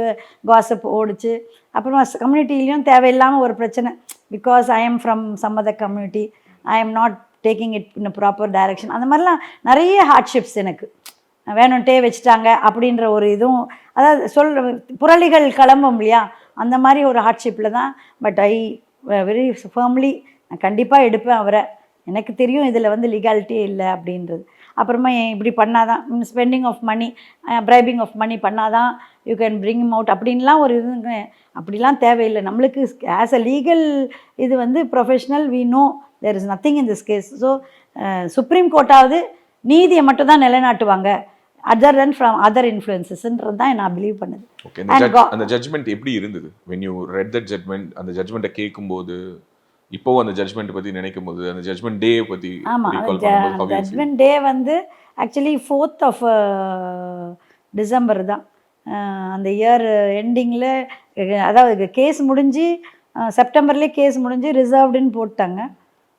காசப் ஓடிச்சு. அப்புறமா கம்யூனிட்டிலையும் தேவையில்லாமல் ஒரு பிரச்சனை, because I am from some other community, I am not taking it in proper direction. அந்த மாதிரிலாம் நிறைய ஹார்ட்ஷிப்ஸ் எனக்கு வேணும்ட்டே வச்சுட்டாங்க அப்படின்ற ஒரு இதுவும், அதாவது புரளிகள் கிளம்பும் இல்லையா, அந்த மாதிரி ஒரு ஹார்ட்ஷிப்பில் தான். பட் ஐ வெரி ஃபர்ம்லி நான் கண்டிப்பாக எடுப்பேன் அவரை. எனக்கு தெரியும் இதில் வந்து லீகாலிட்டியே இல்லை அப்படின்றது. அப்புறமா இப்படி பண்ணாதான் spending of money, bribing of money பண்ணாதான் you can bring him out அப்படின்லாம் ஒரு இதுங்க. அப்படிலாம் தேவையில்லை நம்மளுக்கு. ஆஸ் அ லீகல் இது வந்து professional we know there is nothing in this case. So supreme கோர்ட்டாவது நீதியை மட்டும் தான் நிலைநாட்டுவாங்க, அதர் தென் ஃப்ரம் அதர் இன்ஃப்ளூயன்சஸ்ன்றது தான் நான் பிலீவ் பண்ணுது. அந்த ஜட்ஜ்மெண்ட் எப்படி இருந்தது? when you read that judgment, அந்த ஜட்ஜ்மெண்ட்டை கேட்கும்போது, இப்போ அந்த ஜட்ஜ்மெண்ட் பற்றி நினைக்கும் போது, அந்த ஜட்ஜ்மெண்ட் டே பற்றி ஜட்ஜ்மெண்ட் டே வந்து ஆக்சுவலி 4th of December தான். அந்த இயர் எண்டிங்கில், அதாவது கேஸ் முடிஞ்சு செப்டம்பர்லேயே கேஸ் முடிஞ்சு ரிசர்வ்டுன்னு போட்டாங்க.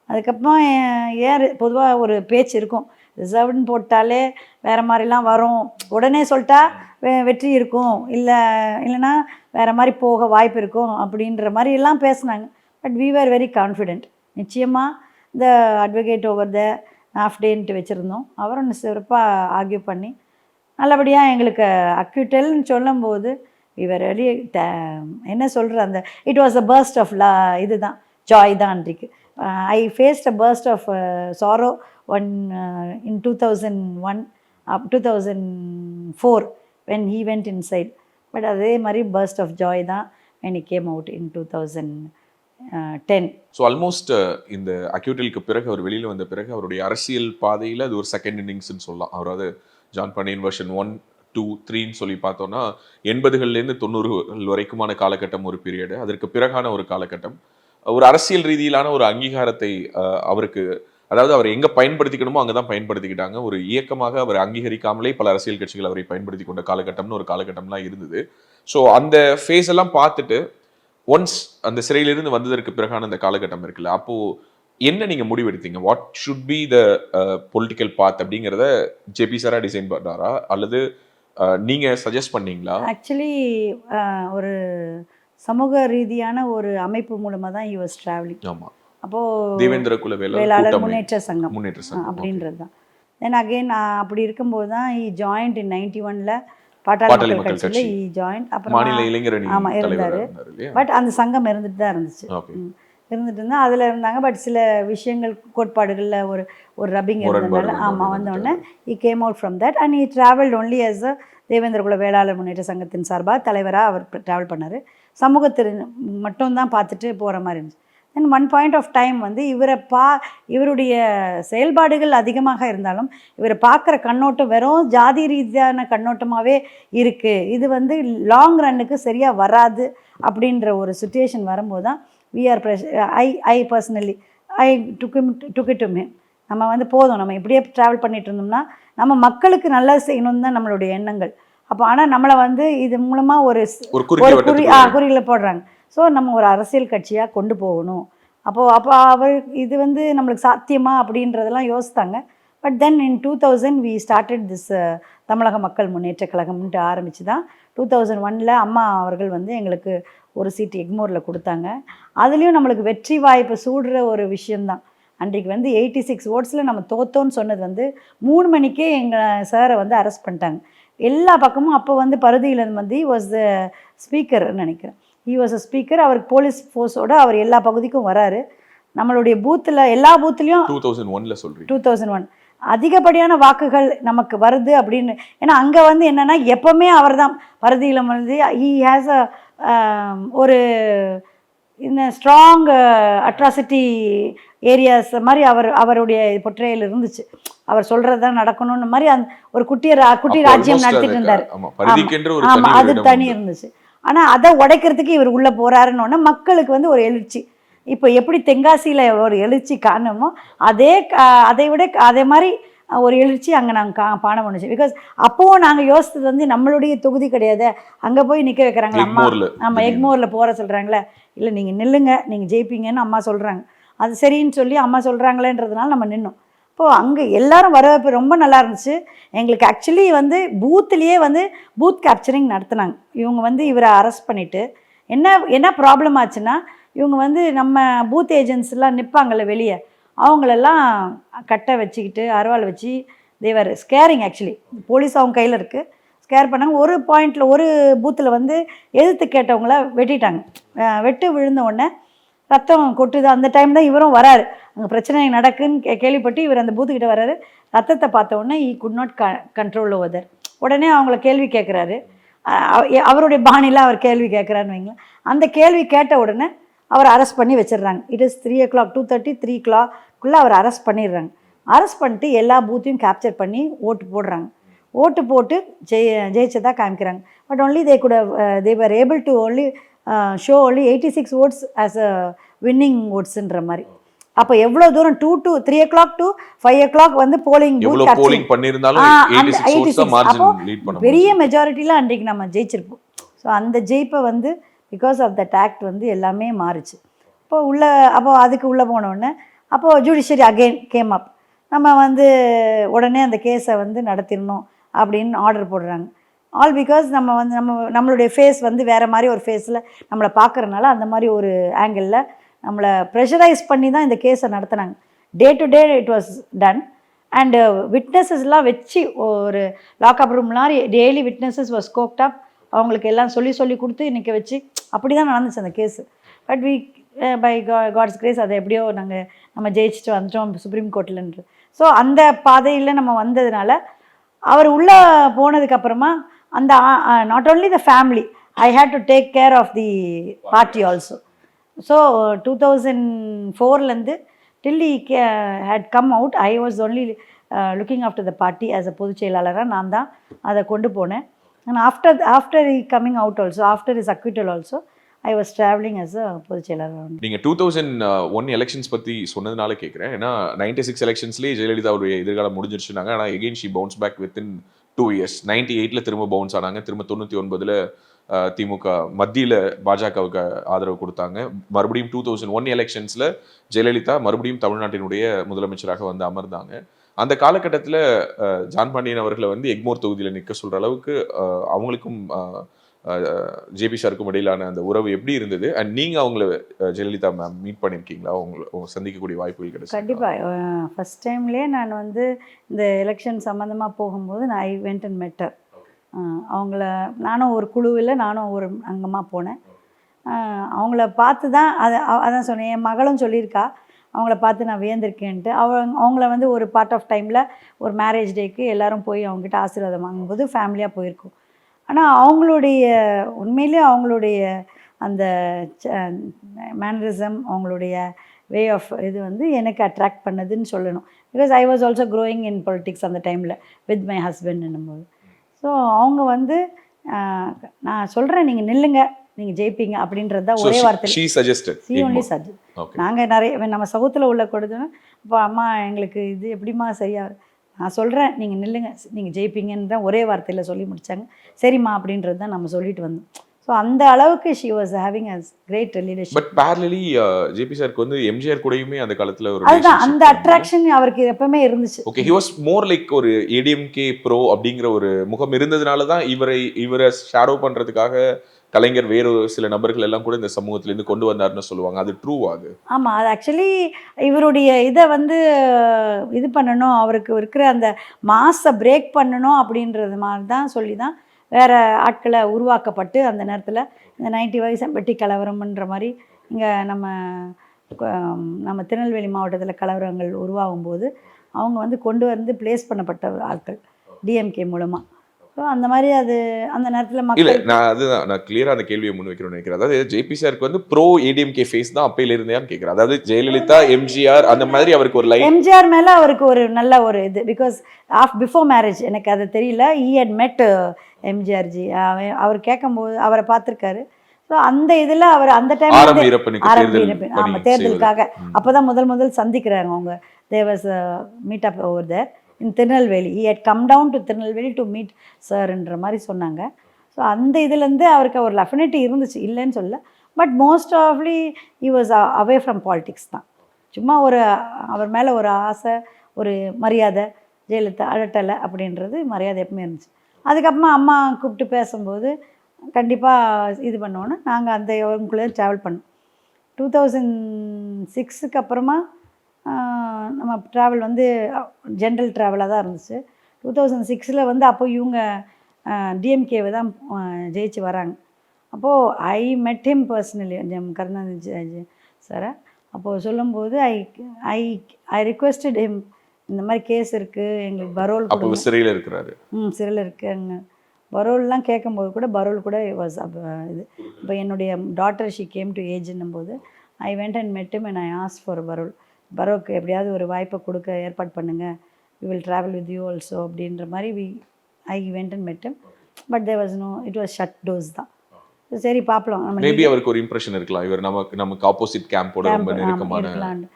அதுக்கப்புறம் ஏன் பொதுவாக ஒரு பேச்சு இருக்கும், ரிசர்வ்டுன்னு போட்டாலே வேறு மாதிரிலாம் வரும், உடனே சொல்லிட்டா வெற்றி இருக்கும், இல்லைன்னா வேறு மாதிரி போக வாய்ப்பு இருக்கும் அப்படின்ற மாதிரிலாம் பேசுனாங்க. But we are very confident. நிச்சயமாக இந்த அட்வொகேட் ஓவர் த ஹாஃப் டேன்ட்டு வச்சுருந்தோம், அவரும் சிறப்பாக ஆர்கியூ பண்ணி நல்லபடியாக எங்களுக்கு அக்யூட்டல்னு சொல்லும்போது வி ஆர் வெரி என்ன சொல்கிற அந்த it was a burst of இது தான் ஜாய் தான் அன்றைக்கு. I faced a burst of sorrow in 2001 2004 when he went inside. But அதே மாதிரி பர்ஸ்ட் ஆஃப் ஜாய் தான் when he came out in 2010. So almost இந்த அக்யூட்டலுக்கு பிறகு அவர் வெளியில் வந்த பிறகு அவருடைய அரசியல் பாதையில் அது ஒரு செகண்ட் இன்னிங்ஸ்ன்னு சொல்லலாம். அவராது ஜான் பாண்டியன் வெர்ஷன் 1, 2, 3ன்னு சொல்லி பார்த்தோன்னா 80கள்லேருந்து 90 வரைக்குமான காலகட்டம் ஒரு பீரியடு. அதற்கு பிறகான ஒரு காலகட்டம், ஒரு அரசியல் ரீதியிலான ஒரு அங்கீகாரத்தை அவருக்கு, அதாவது அவர் எங்கே பயன்படுத்திக்கணுமோ அங்கே தான் பயன்படுத்திக்கிட்டாங்க. ஒரு இயக்கமாக அவர் அங்கீகரிக்காமலே பல அரசியல் கட்சிகள் அவரை பயன்படுத்தி கொண்ட காலகட்டம்னு ஒரு காலகட்டம்லாம் இருந்தது. ஸோ அந்த ஃபேஸ் எல்லாம் பார்த்துட்டு ஒன்ஸ் அந்த சிறையிலிருந்து வந்ததற்கு பிறகான அந்த காலகட்டம் இருக்குல்ல, அப்போது என்ன நீங்கள் முடிவெடுத்தீங்க? What should be the political path அப்படிங்கிறத ஜேபி சாரா டிசைன் பண்ணாரா அல்லது நீங்கள் சஜஸ்ட் பண்ணீங்களா? ஆக்சுவலி ஒரு சமூக ரீதியான ஒரு அமைப்பு மூலமாக தான் he was traveling. ஆமாம். அப்போது தேவேந்திர குல வேளாளர் முன்னேற்ற சங்கம் முன்னேற்ற அப்படின்றது தான். தென் அகெயின் அப்படி இருக்கும்போது தான் he joined in 91ல் பாட்டாளி மக்கள் கட்சியில் he joined. அப்புறம் மாநில இளைஞரணி ஆமாம் இருந்தார். பட் அந்த சங்கம் இருந்துட்டு தான் இருந்துச்சு. இருந்துட்டு இருந்தா அதில் இருந்தாங்க. பட் சில விஷயங்கள் கோட்பாடுகளில் ஒரு ரப்பிங் இருந்ததுனால வந்தோடனே came out from that and travelled only as a Devendra குல வேளாளர் முன்னேற்ற சங்கத்தின் சார்பாக தலைவராக அவர் ட்ராவல் பண்ணார். சமூகத்திற்கு மட்டும்தான் பார்த்துட்டு போகிற மாதிரி இருந்துச்சு. தென் ஒன் பாயிண்ட் ஆஃப் டைம் வந்து இவருடைய செயல்பாடுகள் அதிகமாக இருந்தாலும் இவரை பார்க்குற கண்ணோட்டம் வெறும் ஜாதி ரீதியான கண்ணோட்டமாகவே இருக்குது. இது வந்து லாங் ரன்னுக்கு சரியாக வராது அப்படின்ற ஒரு சுச்சுவேஷன் வரும்போது தான் I personally I took it to me. நம்ம வந்து போதும், நம்ம இப்படியே ட்ராவல் பண்ணிட்டு இருந்தோம்னா நம்ம மக்களுக்கு நல்லா செய்யணும்னு தான் நம்மளுடைய எண்ணங்கள். அப்போ ஆனால் நம்மளை வந்து இது மூலமாக ஒரு குறியில் போடுறாங்க. ஸோ நம்ம ஒரு அரசியல் கட்சியாக கொண்டு போகணும். அப்போ அவர் இது வந்து நம்மளுக்கு சாத்தியமா அப்படின்றதெல்லாம் யோசித்தாங்க. But then in 2000 we started this தமிழக மக்கள் முன்னேற்ற கழகம்ன்ட்டு ஆரம்பித்து தான் 2001 அம்மா அவர்கள் வந்து எங்களுக்கு ஒரு சீட்டு எக்மோரில் கொடுத்தாங்க. அதுலேயும் நம்மளுக்கு வெற்றி வாய்ப்பு சூடுற ஒரு விஷயந்தான். அன்றைக்கு வந்து 86 ஓட்ஸில் நம்ம தோத்தோன்னு சொன்னது வந்து 3 மணிக்கே எங்கள் சாரை வந்து அரெஸ்ட் பண்ணிட்டாங்க. எல்லா பக்கமும் அப்போ வந்து பருதியில் வந்து வாஸ் த ஸ்பீக்கர்னு நினைக்கிறேன். He was a speaker. அவருக்கு போலீஸ் ஃபோர்ஸோடு அவர் எல்லா பகுதிக்கும் வராரு. நம்மளுடைய பூத்தில் எல்லா பூத்துலேயும் 2001 அதிகப்படியான வாக்குகள் நமக்கு வருது அப்படின்னு. ஏன்னா அங்கே வந்து என்னென்னா எப்போவுமே அவர் தான் பருதியில் வந்து ஹீ ஹேஸ் ஒரு இந்த ஸ்ட்ராங் அட்ராசிட்டி ஏரியாஸ் மாதிரி அவருடைய பொற்றையில் இருந்துச்சு. அவர் சொல்கிறது தான் நடக்கணும்னு மாதிரி அந்த ஒரு குட்டி ராஜ்யம் நடத்திட்டு இருந்தார். ஆமாம், அது தனி இருந்துச்சு. ஆனால் அதை உடைக்கிறதுக்கு இவர் உள்ளே போகிறாருன்னு மக்களுக்கு வந்து ஒரு எழுச்சி. இப்போ எப்படி தென்காசியில் ஒரு எழுச்சி காணணுமோ அதை விட அதே மாதிரி ஒரு எழுச்சி அங்கே நாங்கள் பாடம் பண்ணுச்சு. பிகாஸ் அப்போவும் நாங்கள் யோசித்தது வந்து நம்மளுடைய தொகுதி கிடையாது, அங்கே போய் நிற்க வைக்கிறாங்களா அம்மா, நம்ம எக்மோரில் போகிற சொல்கிறாங்களே, இல்லை நீங்கள் நில்லுங்க நீங்கள் ஜெயிப்பீங்கன்னு அம்மா சொல்கிறாங்க. அது சரின்னு சொல்லி அம்மா சொல்கிறாங்களேன்றதுனால நம்ம நின்னோம். இப்போது அங்கே எல்லோரும் வரவேற்பு ரொம்ப நல்லா இருந்துச்சு. எங்களுக்கு ஆக்சுவலி வந்து பூத்துலேயே வந்து பூத் கேப்சரிங் நடத்துனாங்க. இவங்க வந்து இவரை அரெஸ்ட் பண்ணிவிட்டு என்ன ப்ராப்ளம் ஆச்சுன்னா, இவங்க வந்து நம்ம பூத் ஏஜென்ட்ஸ்லாம் நிற்பாங்கள்ல வெளியே, அவங்களெல்லாம் கட்டை வச்சுக்கிட்டு அருவாள் வச்சு தேவர் ஸ்கேரிங். ஆக்சுவலி போலீஸ் அவங்க கையில் இருக்குது, ஸ்கேர் பண்ணாங்க. ஒரு பாயிண்டில் ஒரு பூத்தில் வந்து எதிர்த்து கேட்டவங்கள வெட்டிட்டாங்க. வெட்டு விழுந்த உடனே ரத்தம் கொட்டுது. அந்த டைம் தான் இவரும் வராரு. அங்கே பிரச்சனை நடக்குன்னு கேள்விப்பட்டு இவர் அந்த பூத்துக்கிட்ட வர்றாரு. ரத்தத்தை பார்த்த உடனே ஈ குட் நாட் கண்ட்ரோல் ஓவர். உடனே அவங்கள கேள்வி கேட்குறாரு. அவருடைய பாணியில் அவர் கேள்வி கேட்குறாருன்னு வைங்களேன். அந்த கேள்வி கேட்ட உடனே அவர் அரெஸ்ட் பண்ணி வச்சிடுறாங்க. இட் இஸ் 3 o'clock 2:30 3 o'clock அவர் அரெஸ்ட் பண்ணிடுறாங்க. அரெஸ்ட் பண்ணிட்டு எல்லா பூத்தையும் கேப்சர் பண்ணி ஓட்டு போடுறாங்க. ஓட்டு போட்டு ஜெயிச்சதாக காமிக்கிறாங்க. But only they were able to only show only 86 votes as a winning ஓட்ஸுன்ற மாதிரி. அப்போ எவ்வளோ தூரம் 2 to 3 o'clock to 5 o'clock வந்து போலிங் பெரிய மெஜாரிட்டியில் அன்றைக்கு நம்ம ஜெயிச்சிருப்போம். ஸோ அந்த ஜெயிப்பை வந்து பிகாஸ் ஆஃப் தட் ஆக்ட் வந்து எல்லாமே மாறிச்சு. அப்போது அதுக்கு உள்ளே போனோடனே அப்போது ஜுடிஷியரி அகெயின் கேம் அப். நம்ம வந்து உடனே அந்த கேஸை வந்து நடத்திடணும் அப்படின்னு ஆர்டர் போடுறாங்க. ஆல் பிகாஸ் நம்மளுடைய ஃபேஸ் வந்து வேறு மாதிரி ஒரு ஃபேஸில் நம்மளை பார்க்குறனால அந்த மாதிரி ஒரு ஆங்கிளில் நம்மளை ப்ரெஷரைஸ் பண்ணி தான் இந்த கேஸை நடத்தினாங்க. Day to day it was done. And விட்னஸஸ்லாம் வச்சு ஒரு லாக்அப் ரூம்லாம் daily witnesses was coached up. அவங்களுக்கு எல்லாம் சொல்லி கொடுத்து இன்றைக்கி வச்சு அப்படி தான் நடந்துச்சு அந்த case. But by God's grace அதை எப்படியோ நம்ம ஜெயிச்சுட்டு வந்துட்டோம் சுப்ரீம் கோர்ட்லன்று. ஸோ அந்த பாதையில் நம்ம வந்ததுனால அவர் உள்ளே போனதுக்கப்புறமா அந்த not only the family, I had to take care of the party also. So 2004 till he had come out, I was only looking after the party as a பொதுச் செயலாளராக நான் தான் அதை கொண்டு போனேன். And after he coming out also, after his acquittal also, I was traveling as a பொதுச் செயலாளர். நீங்கள் 2001 எலெக்ஷன்ஸ் பற்றி சொன்னதுனால கேட்குறேன். ஏன்னா 96 எலெக்ஷன்ஸ்லேயே ஜெயலலிதாவுடைய எதிர்காலம் முடிஞ்சிருச்சுனாங்க. ஆனால் again she bounce back within 2 years. 98 திரும்ப பவுன்ஸ் ஆனாங்க. திரும்ப 99 திமுக மத்தியில் பாஜகவுக்கு ஆதரவு கொடுத்தாங்க. மறுபடியும் 2001 எலெக்ஷன்ஸில் ஜெயலலிதா மறுபடியும் தமிழ்நாட்டினுடைய முதலமைச்சராக வந்து அமர்ந்தாங்க. அந்த காலகட்டத்தில் ஜான் பாண்டியன் அவர்களை வந்து எக்மோர் தொகுதியில் நிற்க சொல்கிற அளவுக்கு அவங்களுக்கும் ஜேபி சாருக்கும் இடையிலான அந்த உறவு எப்படி இருந்தது? அண்ட் நீங்கள் அவங்கள ஜெயலலிதா மேம் மீட் பண்ணியிருக்கீங்களா? அவங்க சந்திக்கக்கூடிய வாய்ப்புகள் கிடையாது? கண்டிப்பாக. ஃபஸ்ட் டைம்லேயே நான் வந்து இந்த எலெக்ஷன் சம்மந்தமாக போகும்போது நான் ஐ வெண்ட் அண்ட் மெட்டர் அவங்கள. நானும் ஒரு குழுவில் நானும் ஒரு அங்கமாக போனேன். அவங்கள பார்த்து தான் அதான் சொன்னேன், என் மகளும் சொல்லியிருக்கா அவங்கள பார்த்து நான் வியந்திருக்கேன்ட்டு. அவங்கள வந்து ஒரு பார்ட் ஆஃப் டைமில் ஒரு மேரேஜ் டேக்கு எல்லோரும் போய் அவங்ககிட்ட ஆசீர்வாதம் வாங்கும்போது ஃபேமிலியாக போயிருக்கோம். ஆனால் அவங்களுடைய உண்மையிலே அவங்களுடைய அந்த மேனரிசம், அவங்களுடைய வே ஆஃப் இது வந்து எனக்கு அட்ராக்ட் பண்ணதுன்னு சொல்லணும். Because I was also growing in politics அந்த டைமில் வித் மை ஹஸ்பண்ட்னும் போது. ஸோ அவங்க வந்து நான் சொல்கிறேன் நீங்கள் நில்லுங்க, நீங்கள் ஜெயிப்பீங்க அப்படின்றது தான் ஒரே வார்த்தை. நாங்கள் நிறைய நம்ம சவுத்தில் உள்ள கொடுத்தோன்னா அப்போ அம்மா எங்களுக்கு இது எப்படிம்மா சரியா, நான் சொல்கிறேன் நீங்கள் நில்லுங்க, நீங்கள் ஜெயிப்பீங்கன்னு தான் ஒரே வார்த்தையில் சொல்லி முடித்தாங்க. சரிம்மா அப்படின்றது தான் நம்ம சொல்லிட்டு வந்தோம். ஸோ அந்த அளவுக்கு she was having a great leadership. But parallelly JP சாருக்கு வந்து எம்ஜிஆர் கூடயுமே அந்த காலத்துல ஒரு அதுதான் அந்த அட்ராக்ஷன் அவருக்கு எப்பவுமே இருந்துச்சு. Okay, he was more like ஒரு ஏடிஎம்கே ப்ரோ அப்படிங்கிற ஒரு முகம் இருந்ததுனால தான் இவரை ஷேடோ பண்றதுக்காக கலைஞர் வேறு சில நபர்கள் எல்லாம் கூட இந்த சமூகத்திலேருந்து கொண்டு வந்தாருன்னு சொல்லுவாங்க. அது ட்ரூவா? அது ஆமாம், அது ஆக்சுவலி இவருடைய இதை வந்து இது பண்ணணும், அவருக்கு இருக்கிற அந்த மாஸை பிரேக் பண்ணணும் அப்படின்றது மாதிரி தான் சொல்லி தான் வேறு ஆட்களை உருவாக்கப்பட்டு அந்த நேரத்தில் இந்த 90 செம்பட்டி கலவரம்ன்ற மாதிரி இங்கே நம்ம திருநெல்வேலி மாவட்டத்தில் கலவரங்கள் உருவாகும் போது அவங்க வந்து கொண்டு வந்து பிளேஸ் பண்ணப்பட்ட ஆட்கள் டிஎம்கே மூலமாக. ஸோ அந்த மாதிரி அது அந்த நேரத்தில் மக்கள் இல்லை, நான் கிளியராக அந்த கேள்வியை முன் வைக்கணும்னு நினைக்கிறேன். அதாவது ஜேபி சாருக்கு வந்து ப்ரோ ஏடிஎம்கே ஃபேஸ் தான் அப்பையில இருந்தேன்னு கேட்குறேன். அதாவது ஜெயலலிதா, எம்ஜிஆர் அந்த மாதிரி அவருக்கு ஒரு லைஃப், எம்ஜிஆர் மேலே அவருக்கு ஒரு நல்ல ஒரு இது, பிகாஸ் பிஃபோர் மேரேஜ் எனக்கு அது தெரியல, ஈ ஹட் மெட் எம்ஜிஆர்ஜி. அவர் கேட்கும்போது அவரை பார்த்துருக்காரு. ஸோ அந்த இதில் அவர் அந்த டைம் ஆமாம் தேர்தலுக்காக அப்போ தான் முதல் சந்திக்கிறாங்க அவங்க. They was meet up over there in Tirunelveli. He had come down to Tirunelveli to meet சார்ன்ற மாதிரி சொன்னாங்க. ஸோ அந்த இதுலேருந்து அவருக்கு ஒரு அஃபினிட்டி இருந்துச்சு, இல்லைன்னு சொல்ல. பட் மோஸ்ட் ஆஃப்லி he was away from politics தான். சும்மா ஒரு அவர் மேலே ஒரு ஆசை, ஒரு மரியாதை, ஜெயலலிதா அழட்டலை அப்படின்றது மரியாதை எப்பவுமே இருந்துச்சு. அதுக்கப்புறமா அம்மா கூப்பிட்டு பேசும்போது கண்டிப்பாக இது பண்ணோன்னு நாங்கள் அந்த அவங்களுக்குள்ளே ட்ராவல் பண்ணோம். 2006க்கு அப்புறமா நம்ம ட்ராவல் வந்து ஜென்ரல் ட்ராவலாக தான் இருந்துச்சு. 2006 வந்து அப்போ இவங்க டிஎம்கேவை தான் ஜெயிச்சு வராங்க. அப்போது ஐ மெட் ஹிம் பர்சனலி, கருணாநிதி சாரை. அப்போது சொல்லும்போது ஐ ஐ ரிக்வெஸ்டட் ஹிம், இந்த மாதிரி கேஸ் இருக்குது எங்களுக்கு பரோல், அப்போ சிறையில் இருக்கிறாரு, சிறையில் இருக்குங்க, பரோல்லாம் கேட்கும்போது கூட பரோல் கூட வாஸ் இது. இப்போ என்னுடைய டாட்டர் ஷி கேம் டு ஏஜ்ன்னும் போது I went and met him and I ask for parole. பரோக்கு எப்படியாவது ஒரு வாய்ப்பை கொடுக்க ஏற்பாடு பண்ணுங்கள், we will travel with you also அப்படின்ற மாதிரி I went and met him. But there was no, it was shut doors தான். சரி பார்ப்போம். மேபி அவருக்கு ஒரு இம்ப்ரெஷன் இருக்கலாம், இவர் நமக்கு ஆப்போசிட் கேம்போட ரொம்ப நெருக்கமான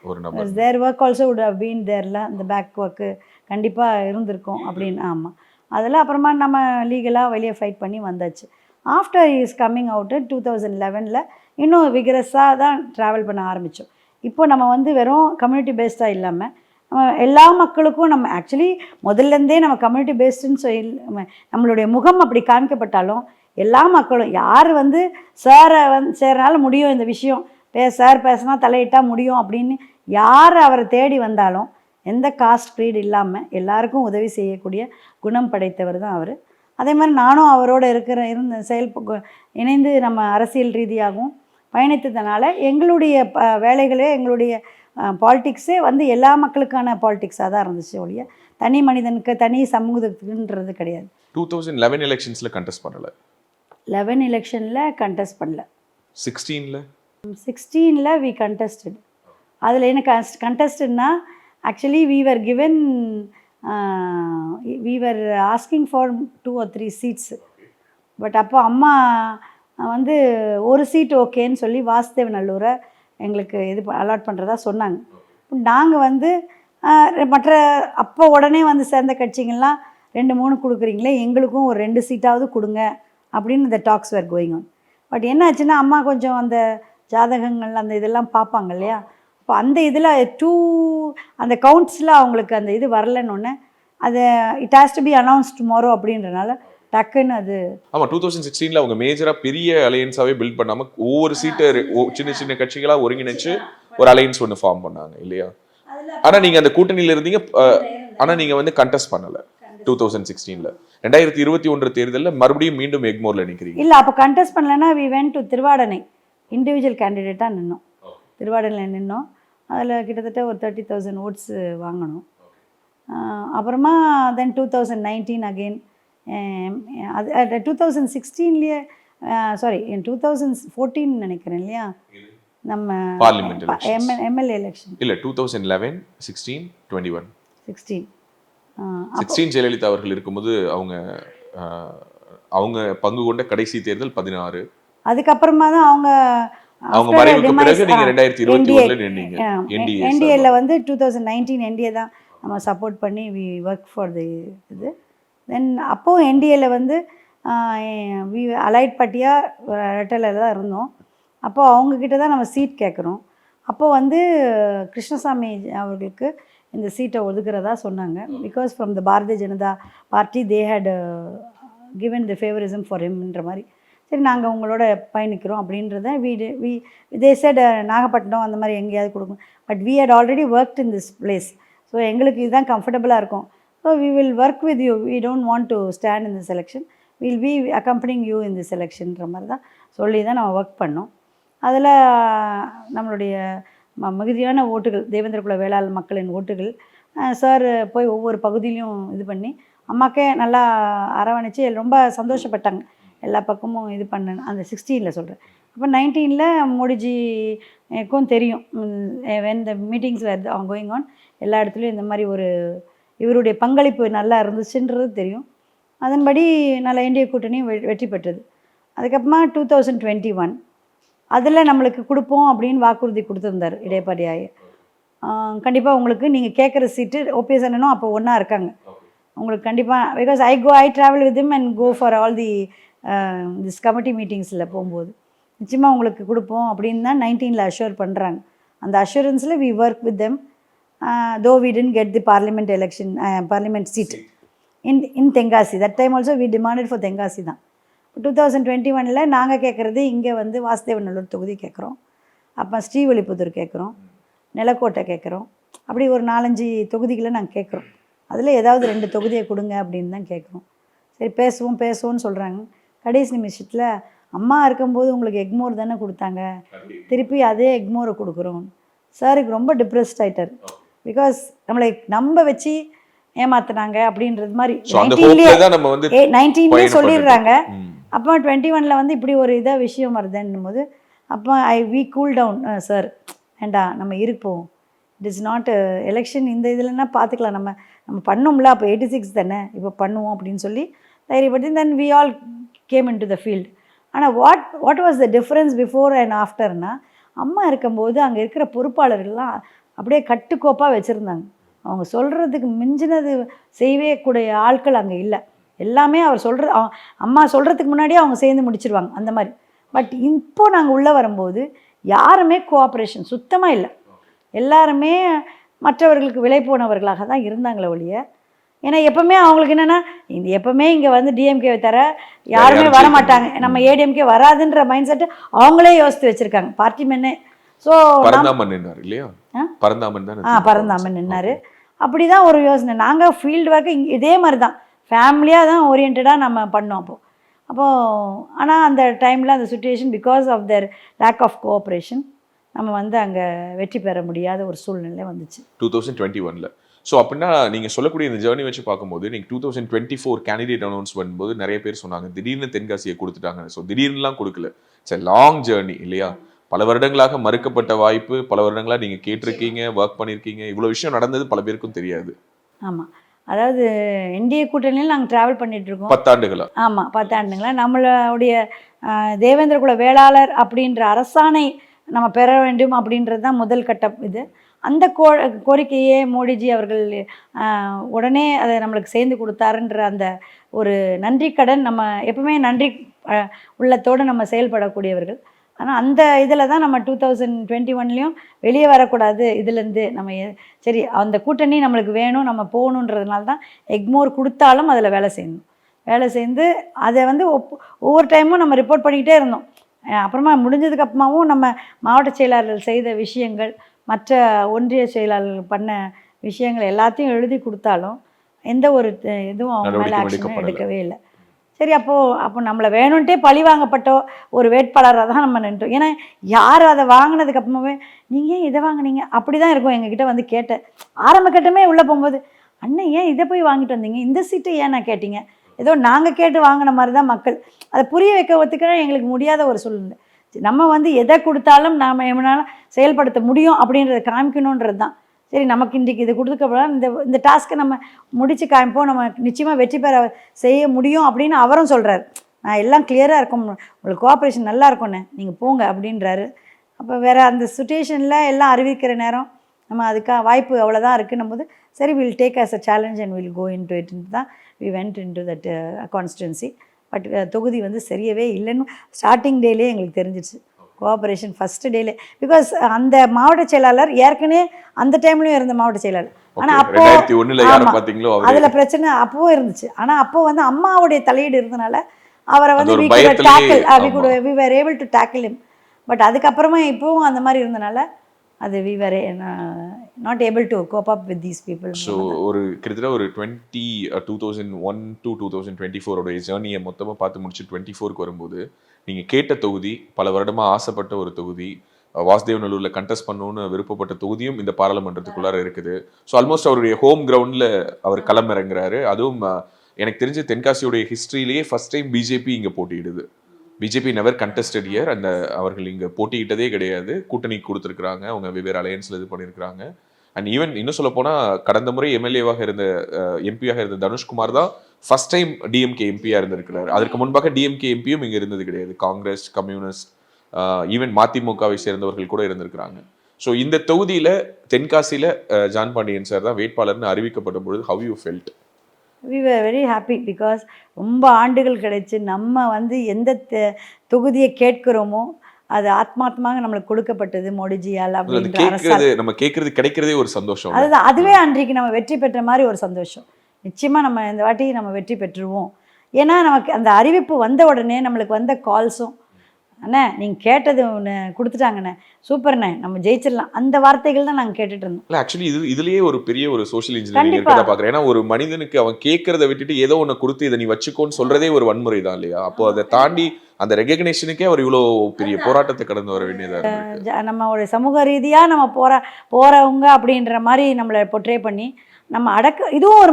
ஒரு நபர். Their work also would have been தேர்ல, இந்த பேக் ஒர்க்கு கண்டிப்பாக இருந்திருக்கும் அப்படின்னு. ஆமாம், அதெல்லாம் அப்புறமா நம்ம லீகலாக வெளியே ஃபைட் பண்ணி வந்தாச்சு. ஆஃப்டர் இஸ் கம்மிங் அவுட்டு 2011 இன்னும் விகரஸாக தான் ட்ராவல் பண்ண ஆரம்பித்தோம். இப்போ நம்ம வந்து வெறும் கம்யூனிட்டி பேஸ்டாக இல்லாமல் நம்ம எல்லா மக்களுக்கும் நம்ம ஆக்சுவலி முதல்லேருந்தே நம்ம கம்யூனிட்டி பேஸ்டுன்னு சொல்லி நம்மளுடைய முகம் அப்படி காமிக்கப்பட்டாலும் எல்லா மக்களும் யார் வந்து சாரை சேர்னால முடியும் இந்த விஷயம், சார் பேசினா தலையிட்டால் முடியும் அப்படின்னு யார் அவரை தேடி வந்தாலும் எந்த காஸ்ட் க்ரீட் இல்லாமல் எல்லாருக்கும் உதவி செய்யக்கூடிய குணம் படைத்தவர் தான் அவர். அதே மாதிரி நானும் அவரோட இணைந்து நம்ம அரசியல் ரீதியாகவும் பயணித்ததுனால எங்களுடைய வேலைகளே, எங்களுடைய பாலிட்டிக்ஸே வந்து எல்லா மக்களுக்கான பாலிட்டிக்ஸாக தான் இருந்துச்சு ஒழிய தனி மனிதனுக்கு தனி சமூகத்துக்குன்றது கிடையாது. 2011 எலெக்ஷன்ஸில் கண்டெஸ்ட் பண்ணல, 11 எலெக்ஷனில் கண்டெஸ்ட் பண்ணல, 16ல் வி கண்டெஸ்டட். அதில் எனக்கு கண்டெஸ்டட்னா actually we were asking for 2 or 3 seats. But அப்போ அம்மா வந்து ஒரு சீட் ஓகேன்னு சொல்லி வாசுதேவ நல்லூரை எங்களுக்கு இது அலாட் பண்ணுறதா சொன்னாங்க. நாங்கள் வந்து மற்ற அப்போ உடனே வந்து சேர்ந்த கட்சிங்கள்லாம் 2-3 கொடுக்குறீங்களே, எங்களுக்கும் ஒரு 2 சீட்டாவது கொடுங்க அப்படின்னு இந்த talks were going on. But என்ன ஆச்சுன்னா அம்மா கொஞ்சம் அந்த ஜாதகங்கள் அந்த இதெல்லாம் பார்ப்பாங்க இல்லையா, இப்போ அந்த இதில் அந்த கவுண்ட்ஸில் அவங்களுக்கு அந்த இது வரலன்னு அது it has to be announce tomorrow அப்படின்றனால டக்குன்னு அது. ஆமாம், 2016 அவங்க மேஜராக பெரிய அலையன்ஸாகவே பில்ட் பண்ணாமல் ஒவ்வொரு சீட்டை சின்ன சின்ன கட்சிகளாக ஒருங்கிணைச்சு ஒரு அலையன்ஸ் ஒன்று ஃபார்ம் பண்ணாங்க இல்லையா. ஆனால் நீங்கள் அந்த கூட்டணியில் இருந்தீங்க, ஆனால் நீங்கள் வந்து கண்டெஸ்ட் பண்ணலை 2016. 2021 தேர்தலில் மறுபடியும் மீண்டும் எக்மோரில் நிற்கிறீங்க. இல்லை, அப்போ கண்டெஸ்ட் பண்ணலன்னா we went to Thiruvadanai. Individual கேண்டிடேட்டாக நின்னோம். திருவாடனில் நின்னோம். அதில் கிட்டத்தட்ட ஒரு 30,000 ஓட்ஸ் வாங்கினோம். அப்புறமா தென் 2019 அகெயின் அது 2016லேயே சாரி 2014 நினைக்கிறேன் இல்லையா நம்ம பார்லிமெண்ட் எலெக்ஷன் எம்எல்ஏ எலெக்ஷன் இல்ல 2011 16 21 16 ஜெயலலிதா அவர்கள் இருக்கும்போது அவங்க பங்கு கொண்ட கடைசி தேர்தல் 16. அதுக்கப்புறமா தான் அவங்க மறைவுக்கு பிறகு நீங்க 2021ல நின்னீங்க. என்டிஏல வந்து 2019 என்டிஏ தான் நம்ம சப்போர்ட் பண்ணி வி ஒர்க் ஃபார் தி இது. தென் அப்போது என்டிஏல வந்து வி அலைட் பார்ட்டியாக ரெட்டலில் தான் இருந்தோம். அப்போது அவங்கக்கிட்ட தான் நம்ம சீட் கேட்குறோம். அப்போது வந்து கிருஷ்ணசாமி அவர்களுக்கு இந்த சீட்டை ஒதுக்குறதா சொன்னாங்க. Because from the Bharatiya Janata party they had given the favouritism for ஹிம்ன்ற மாதிரி. சரி நாங்கள் உங்களோட பயணிக்கிறோம் அப்படின்றத தே செட் நாகப்பட்டினம் அந்த மாதிரி எங்கேயாவது கொடுக்கும். But we had already worked in this place. So எங்களுக்கு இதுதான் கம்ஃபர்டபுளாக இருக்கும். So we will work with you, we don't want to stand in this election, will be accompanying you in this எலெக்ஷன்ற மாதிரி தான் சொல்லி தான் நம்ம ஒர்க் பண்ணோம். அதில் நம்மளுடைய மிகுதியான ஓட்டுகள், தேவேந்திர குல வேளாளர் மக்களின் ஓட்டுகள் சார் போய் ஒவ்வொரு பகுதியிலையும் இது பண்ணி அம்மாக்கே நல்லா அரவணைச்சு ரொம்ப சந்தோஷப்பட்டாங்க. எல்லா பக்கமும் இது பண்ணேன். அந்த 16ல் சொல்கிறேன். அப்போ 19ல் மோடிஜிக்கும் தெரியும் when the meetings were going on, எல்லா இடத்துலையும் இந்த மாதிரி ஒரு இவருடைய பங்களிப்பு நல்லா இருந்துச்சுன்றது தெரியும். அதன்படி நல்ல என்டிஏ கூட்டணியும் வெற்றி பெற்றது. அதுக்கப்புறமா 2021 அதில் நம்மளுக்கு கொடுப்போம் அப்படின்னு வாக்குறுதி கொடுத்துருந்தார் இடைப்பாடி ஆயர். கண்டிப்பாக உங்களுக்கு நீங்கள் கேட்குற சீட்டு ஓபிஎஸ் அண்ணனும் அப்போ ஒன்றா இருக்காங்க. உங்களுக்கு கண்டிப்பாக because I travel with them and go for all the this committee மீட்டிங்ஸில் போகும்போது நிச்சயமாக உங்களுக்கு கொடுப்போம் அப்படின்னு தான் 19ல் அஷ்யூர் பண்ணுறாங்க. அந்த அஷூரன்ஸில் we work with them though we didn't get the parliament seat in Tenkasi. That time also we demanded for Tenkasi தான். 2021ல் நாங்கள் கேட்குறது இங்கே வந்து வாசுதேவநல்லூர் தொகுதி கேட்குறோம், அப்போ ஸ்ரீவில்லிபுத்தூர் கேட்குறோம், நிலக்கோட்டை கேட்குறோம். அப்படி ஒரு 4-5 தொகுதிகளை நாங்கள் கேட்குறோம். அதில் ஏதாவது 2 தொகுதியை கொடுங்க அப்படின்னு தான் கேட்குறோம். சரி பேசுவோம்னு சொல்கிறாங்க. கடைசி நிமிஷத்தில் அம்மா இருக்கும்போது உங்களுக்கு எக்மோர் தானே கொடுத்தாங்க, திருப்பி அதே எக்மோரை கொடுக்குறோம். சாருக்கு ரொம்ப டிப்ரெஸ்ட் ஆகிட்டார். பிகாஸ் நம்மளை நம்ப வச்சு ஏமாத்துனாங்க அப்படின்றது மாதிரி 19லேயே சொல்லிடுறாங்க. அப்போ 21ல் வந்து இப்படி ஒரு இதாக விஷயம் வருதுன்னும் போது அப்போ வி கூல் டவுன் சார், ஏண்டா நம்ம இருப்போம், இட் இஸ் நாட் எலெக்ஷன், இந்த இதுலன்னா பார்த்துக்கலாம், நம்ம பண்ணோம்ல அப்போ 86 தானே இப்போ பண்ணுவோம் அப்படின்னு சொல்லி தைரியப்பட்டு then we all came into the field. ஆனால் what was the difference before and ஆஃப்டர்னா, அம்மா இருக்கும்போது அங்கே இருக்கிற பொறுப்பாளர்கள்லாம் அப்படியே கட்டுக்கோப்பாக வச்சுருந்தாங்க. அவங்க சொல்கிறதுக்கு மிஞ்சினது செய்யவே கூடிய ஆட்கள் அங்கே இல்லை. எல்லாமே அவர் அம்மா சொல்கிறதுக்கு முன்னாடியே அவங்க சேர்ந்து முடிச்சிருவாங்க அந்த மாதிரி. பட் இப்போது நாங்கள் உள்ளே வரும்போது யாருமே கோஆப்ரேஷன் சுத்தமாக இல்லை. எல்லாருமே மற்றவர்களுக்கு விலை போனவர்களாக தான் இருந்தாங்களே ஒழிய, ஏன்னா எப்போவுமே அவங்களுக்கு என்னென்னா எப்போவுமே இங்கே வந்து டிஎம்கே தர யாருமே வரமாட்டாங்க, நம்ம ஏடிஎம்கே வராதுன்ற மைண்ட் செட்டு அவங்களே யோசித்து வச்சுருக்காங்க பார்ட்டி மென்னே. ஸோ பரந்தாமன் நின்னார். அப்படி தான் ஒரு யோசனை. நாங்கள் ஃபீல்டு ஒர்க்கு இதே மாதிரி தான் ஃபேமிலியாக தான் ஓரியன்டாக நம்ம பண்ணோம் அப்போது. ஆனால் அந்த டைமில் அந்த situation because of their lack of cooperation நம்ம வந்து அங்கே வெற்றி பெற முடியாத ஒரு சூழ்நிலை வந்துச்சு 2021ல். ஸோ அப்படின்னா நீங்கள் சொல்லக்கூடிய இந்த ஜேர்னி வச்சு பார்க்கும்போது நீங்கள் 2024 கேண்டிடேட் அனௌன்ஸ் பண்ணும்போது நிறைய பேர் சொன்னாங்க திடீர்னு தென்காசியை கொடுத்துட்டாங்க. ஸோ திடீர்னுலாம் கொடுக்கல, இட்ஸ் லாங் ஜேர்னி இல்லையா? பல வருடங்களாக மறுக்கப்பட்ட வாய்ப்பு, பல வருடங்களாக நீங்கள் கேட்டிருக்கீங்க, ஒர்க் பண்ணியிருக்கீங்க, இவ்வளோ விஷயம் நடந்தது பல பேருக்கும் தெரியாது. ஆமாம், அதாவது என்டிஏ கூட்டணியில் நாங்கள் ட்ராவல் பண்ணிகிட்ருக்கோம் 10 ஆண்டுகளா. ஆமாம் 10 ஆண்டுங்களா. நம்மளுடைய தேவேந்திர குல வேளாளர் அப்படின்ற அரசாணை நம்ம பெற வேண்டும் அப்படின்றது தான் முதல் கட்டம். இது அந்த கோரிக்கையே மோடிஜி அவர்கள் உடனே அதை நம்மளுக்கு சேர்ந்து கொடுத்தாருன்ற அந்த ஒரு நன்றி கடன், நம்ம எப்பவுமே நன்றி உள்ளத்தோடு நம்ம செயல்படக்கூடியவர்கள். ஆனால் அந்த இதில் தான் நம்ம 2021லேயும் வெளியே வரக்கூடாது இதுலேருந்து, நம்ம சரி அந்த கூட்டணி நம்மளுக்கு வேணும், நம்ம போகணுன்றதுனால தான் எக்மோர் கொடுத்தாலும் அதில் வேலை செய்து அதை வந்து ஒவ்வொரு டைமும் நம்ம ரிப்போர்ட் பண்ணிக்கிட்டே இருந்தோம். அப்புறமா முடிஞ்சதுக்கப்புறமாவும் நம்ம மாவட்ட செயலாளர்கள் செய்த விஷயங்கள், மற்ற ஒன்றிய செயலாளர்கள் பண்ண விஷயங்கள் எல்லாத்தையும் எழுதி கொடுத்தாலும் எந்த ஒரு இதுவும் அவங்க மேலே ஆக்ஷனும் எடுக்கவே இல்லை. சரி அப்போ நம்மளை வேணும்ன்ட்டே பழி வாங்கப்பட்ட ஒரு வேட்பாளராக தான் நம்ம நின்றோம். ஏன்னா யார் அதை வாங்கினதுக்கு அப்புறமாவே நீங்கள் ஏன் இதை வாங்கினீங்க அப்படி தான் இருக்கும். எங்ககிட்ட வந்து கேட்டேன் ஆரம்ப கட்டமே உள்ளே போகும்போது, அண்ணன் ஏன் இதை போய் வாங்கிட்டு வந்தீங்க, இந்த சீட்டை ஏன் நான் கேட்டீங்க, ஏதோ நாங்கள் கேட்டு வாங்கின மாதிரி தான் மக்கள். அதை புரிய வைக்கிறதுக்கு எங்களுக்கு முடியாத ஒரு சூழ்நிலை. நம்ம வந்து எதை கொடுத்தாலும் நாம் எவனாலும் செயல்படுத்த முடியும் அப்படின்றத காமிக்கணுன்றது தான். சரி நமக்கு இன்றைக்கி இது கொடுத்துக்கப்படாது, இந்த டாஸ்க்கை நம்ம முடித்து காமிப்போம், நம்ம நிச்சயமாக வெற்றி பெற செய்ய முடியும் அப்படின்னு அவரும் சொல்கிறார். நான் எல்லாம் கிளியராக இருக்கும், உங்களுக்கு கோஆப்ரேஷன் நல்லா இருக்கும்ண்ணே, நீங்கள் போங்க அப்படின்றாரு. அப்போ வேறு அந்த சுச்சுவேஷனில் எல்லாம் அறிவிக்கிற நேரம் நம்ம அதுக்காக வாய்ப்பு அவ்வளோதான் இருக்குன்னும் போது சரி will take as a challenge and will go into it தான் we went into that constituency. But தொகுதி வந்து சரியவே இல்லைன்னு ஸ்டார்டிங் டேலே எங்களுக்கு தெரிஞ்சிச்சு. Cooperation first டேலே. பிகாஸ் அந்த மாவட்ட செயலாளர் ஏற்கனவே அந்த டைம்லையும் இருந்த மாவட்ட செயலாளர். ஆனால் அப்போ அதில் பிரச்சனை அப்போவும் இருந்துச்சு. ஆனால் அப்போ வந்து அம்மாவுடைய தலையீடு இருந்தனால அவரை வந்து we were able to tackle him. But அதுக்கப்புறமா இப்போவும் அந்த மாதிரி இருந்தனால அது we were not able to cope up with these people. So ஒரு கிட்டத்தட்ட ஒரு 2001 to 2024 உடைய ஜேர்னியை மொத்தமாக பார்த்து முடிச்சு 24க்கு வரும்போது நீங்கள் கேட்ட தொகுதி, பல வருடமாக ஆசைப்பட்ட ஒரு தொகுதி, வாசுதேவநல்லூரில் கண்டெஸ்ட் பண்ணணும்னு விருப்பப்பட்ட தொகுதியும் இந்த பாராளுமன்றத்துக்குள்ளார இருக்குது. ஸோ ஆல்மோஸ்ட் அவருடைய ஹோம் கிரவுண்டில் அவர் களமிறங்குறாரு. அதுவும் எனக்கு தெரிஞ்ச தென்காசியுடைய ஹிஸ்ட்ரியிலேயே ஃபர்ஸ்ட் டைம் பிஜேபி இங்கே போட்டியிடுது. BJP never contested here. அந்த அவர்கள் இங்கே போட்டியிட்டதே கிடையாது. கூட்டணி கொடுத்துருக்குறாங்க, அவங்க வெவ்வேறு அலையன்ஸில் இது பண்ணியிருக்கிறாங்க. அண்ட் ஈவன் இன்னும் சொல்ல போனால் கடந்த முறை எம்எல்ஏவாக இருந்த எம்பியாக இருந்த தனுஷ்குமார் தான் ஃபர்ஸ்ட் டைம் டிஎம்கே எம்பியாக இருந்திருக்கிறார். அதற்கு முன்பாக டிஎம்கே எம்பியும் இங்கே இருந்தது கிடையாது. காங்கிரஸ், கம்யூனிஸ்ட், ஈவன் மதிமுகவை சேர்ந்தவர்கள் கூட இருந்திருக்கிறாங்க. ஸோ இந்த தொகுதியில் தென்காசியில் ஜான் பாண்டியன் சார் தான் வேட்பாளர்னு அறிவிக்கப்பட்ட பொழுது how you felt? we were very happy because ரொம்ப ஆண்டுகள் கிடைச்சு நம்ம வந்து எந்த தொகுதியை கேட்கிறோமோ அது ஆத்மாத்மாக நம்மளுக்கு கொடுக்கப்பட்டது மோடிஜியால் அப்படின்ற அரசால். நம்ம கேட்கறது கிடைக்கிறதே ஒரு சந்தோஷம். அதுதான், அதுவே அன்றைக்கு நம்ம வெற்றி பெற்ற மாதிரி ஒரு சந்தோஷம். நிச்சயமாக நம்ம இந்த வாட்டி நம்ம வெற்றி பெற்றுருவோம். ஏன்னா நமக்கு அந்த அறிவிப்பு வந்த உடனே நம்மளுக்கு வந்த கால்ஸும், அண்ணே நீங்கள் கேட்டது ஒன்று கொடுத்துட்டாங்கண்ணே, சூப்பர்ண்ணே, நம்ம ஜெயிச்சிடலாம், அந்த வார்த்தைகள் தான் நாங்கள் கேட்டுட்டு இருந்தோம். இல்லை ஆக்சுவலி இதுலேயே ஒரு பெரிய ஒரு சோஷியல் இன்ஜினியரிங் இருக்கிறத பார்க்குறேன். ஏன்னா ஒரு மனிதனுக்கு அவன் கேட்கறத விட்டுட்டு ஏதோ ஒன்று கொடுத்து இதை நீ வச்சுக்கோன்னு சொல்றதே ஒரு வன்முறை தான் இல்லையா? அப்போ அதை தாண்டி அந்த ரெகக்னேஷனுக்கே அவர் இவ்வளோ பெரிய போராட்டத்தை கடந்து வர வேண்டியதாக நம்மளுடைய சமூக ரீதியாக நம்ம போகிறவங்க அப்படின்ற மாதிரி நம்மளை பொட்ரே பண்ணி நம்ம இதுவும் ஒரு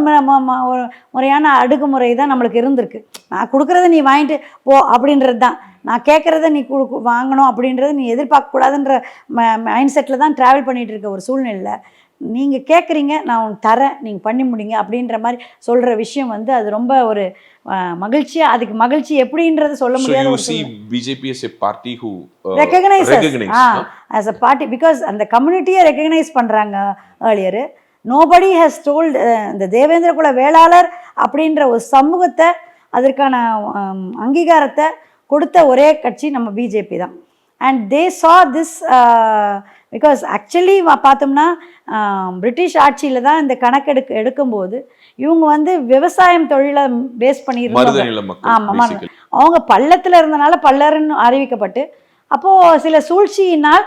முறையான அடக்குமுறை தான் நம்மளுக்கு இருந்திருக்கு. நான் கொடுக்குறத நீ வாங்கிட்டு போ அப்படின்றது தான், நான் கேட்குறத நீ வாங்கணும் அப்படின்றத நீ எதிர்பார்க்கக்கூடாதுன்ற மைண்ட் செட்டில் தான் ட்ராவல் பண்ணிகிட்டு இருக்க ஒரு சூழ்நிலையில் நீங்கள் கேட்குறீங்க, நான் உனக்கு தரேன், நீங்கள் பண்ணி முடிங்க அப்படின்ற மாதிரி சொல்கிற விஷயம் வந்து அது ரொம்ப ஒரு மகிழ்ச்சியாக, அதுக்கு மகிழ்ச்சி எப்படின்றது சொல்ல முடியாது. BJP as a party who recognize as a party because அந்த கம்யூனிட்டியை ரெகக்னைஸ் பண்ணுறாங்க. ஏர்லியர் நோபடி ஹேஸ் டோல்ட் இந்த தேவேந்திர குல வேளாளர் அப்படின்ற ஒரு சமூகத்தை அதற்கான அங்கீகாரத்தை கொடுத்த ஒரே கட்சி நம்ம பிஜேபி தான். And they saw this because actually பார்த்தோம்னா பிரிட்டிஷ் ஆட்சியில் தான் இந்த கணக்கெடுக்க எடுக்கும்போது இவங்க வந்து விவசாயம் தொழிலை பேஸ் பண்ணியிருந்தாங்க. ஆமாம், அவங்க பள்ளத்தில் இருந்தனால பல்லர்னு அறிவிக்கப்பட்டு அப்போது சில சூழ்ச்சியினால்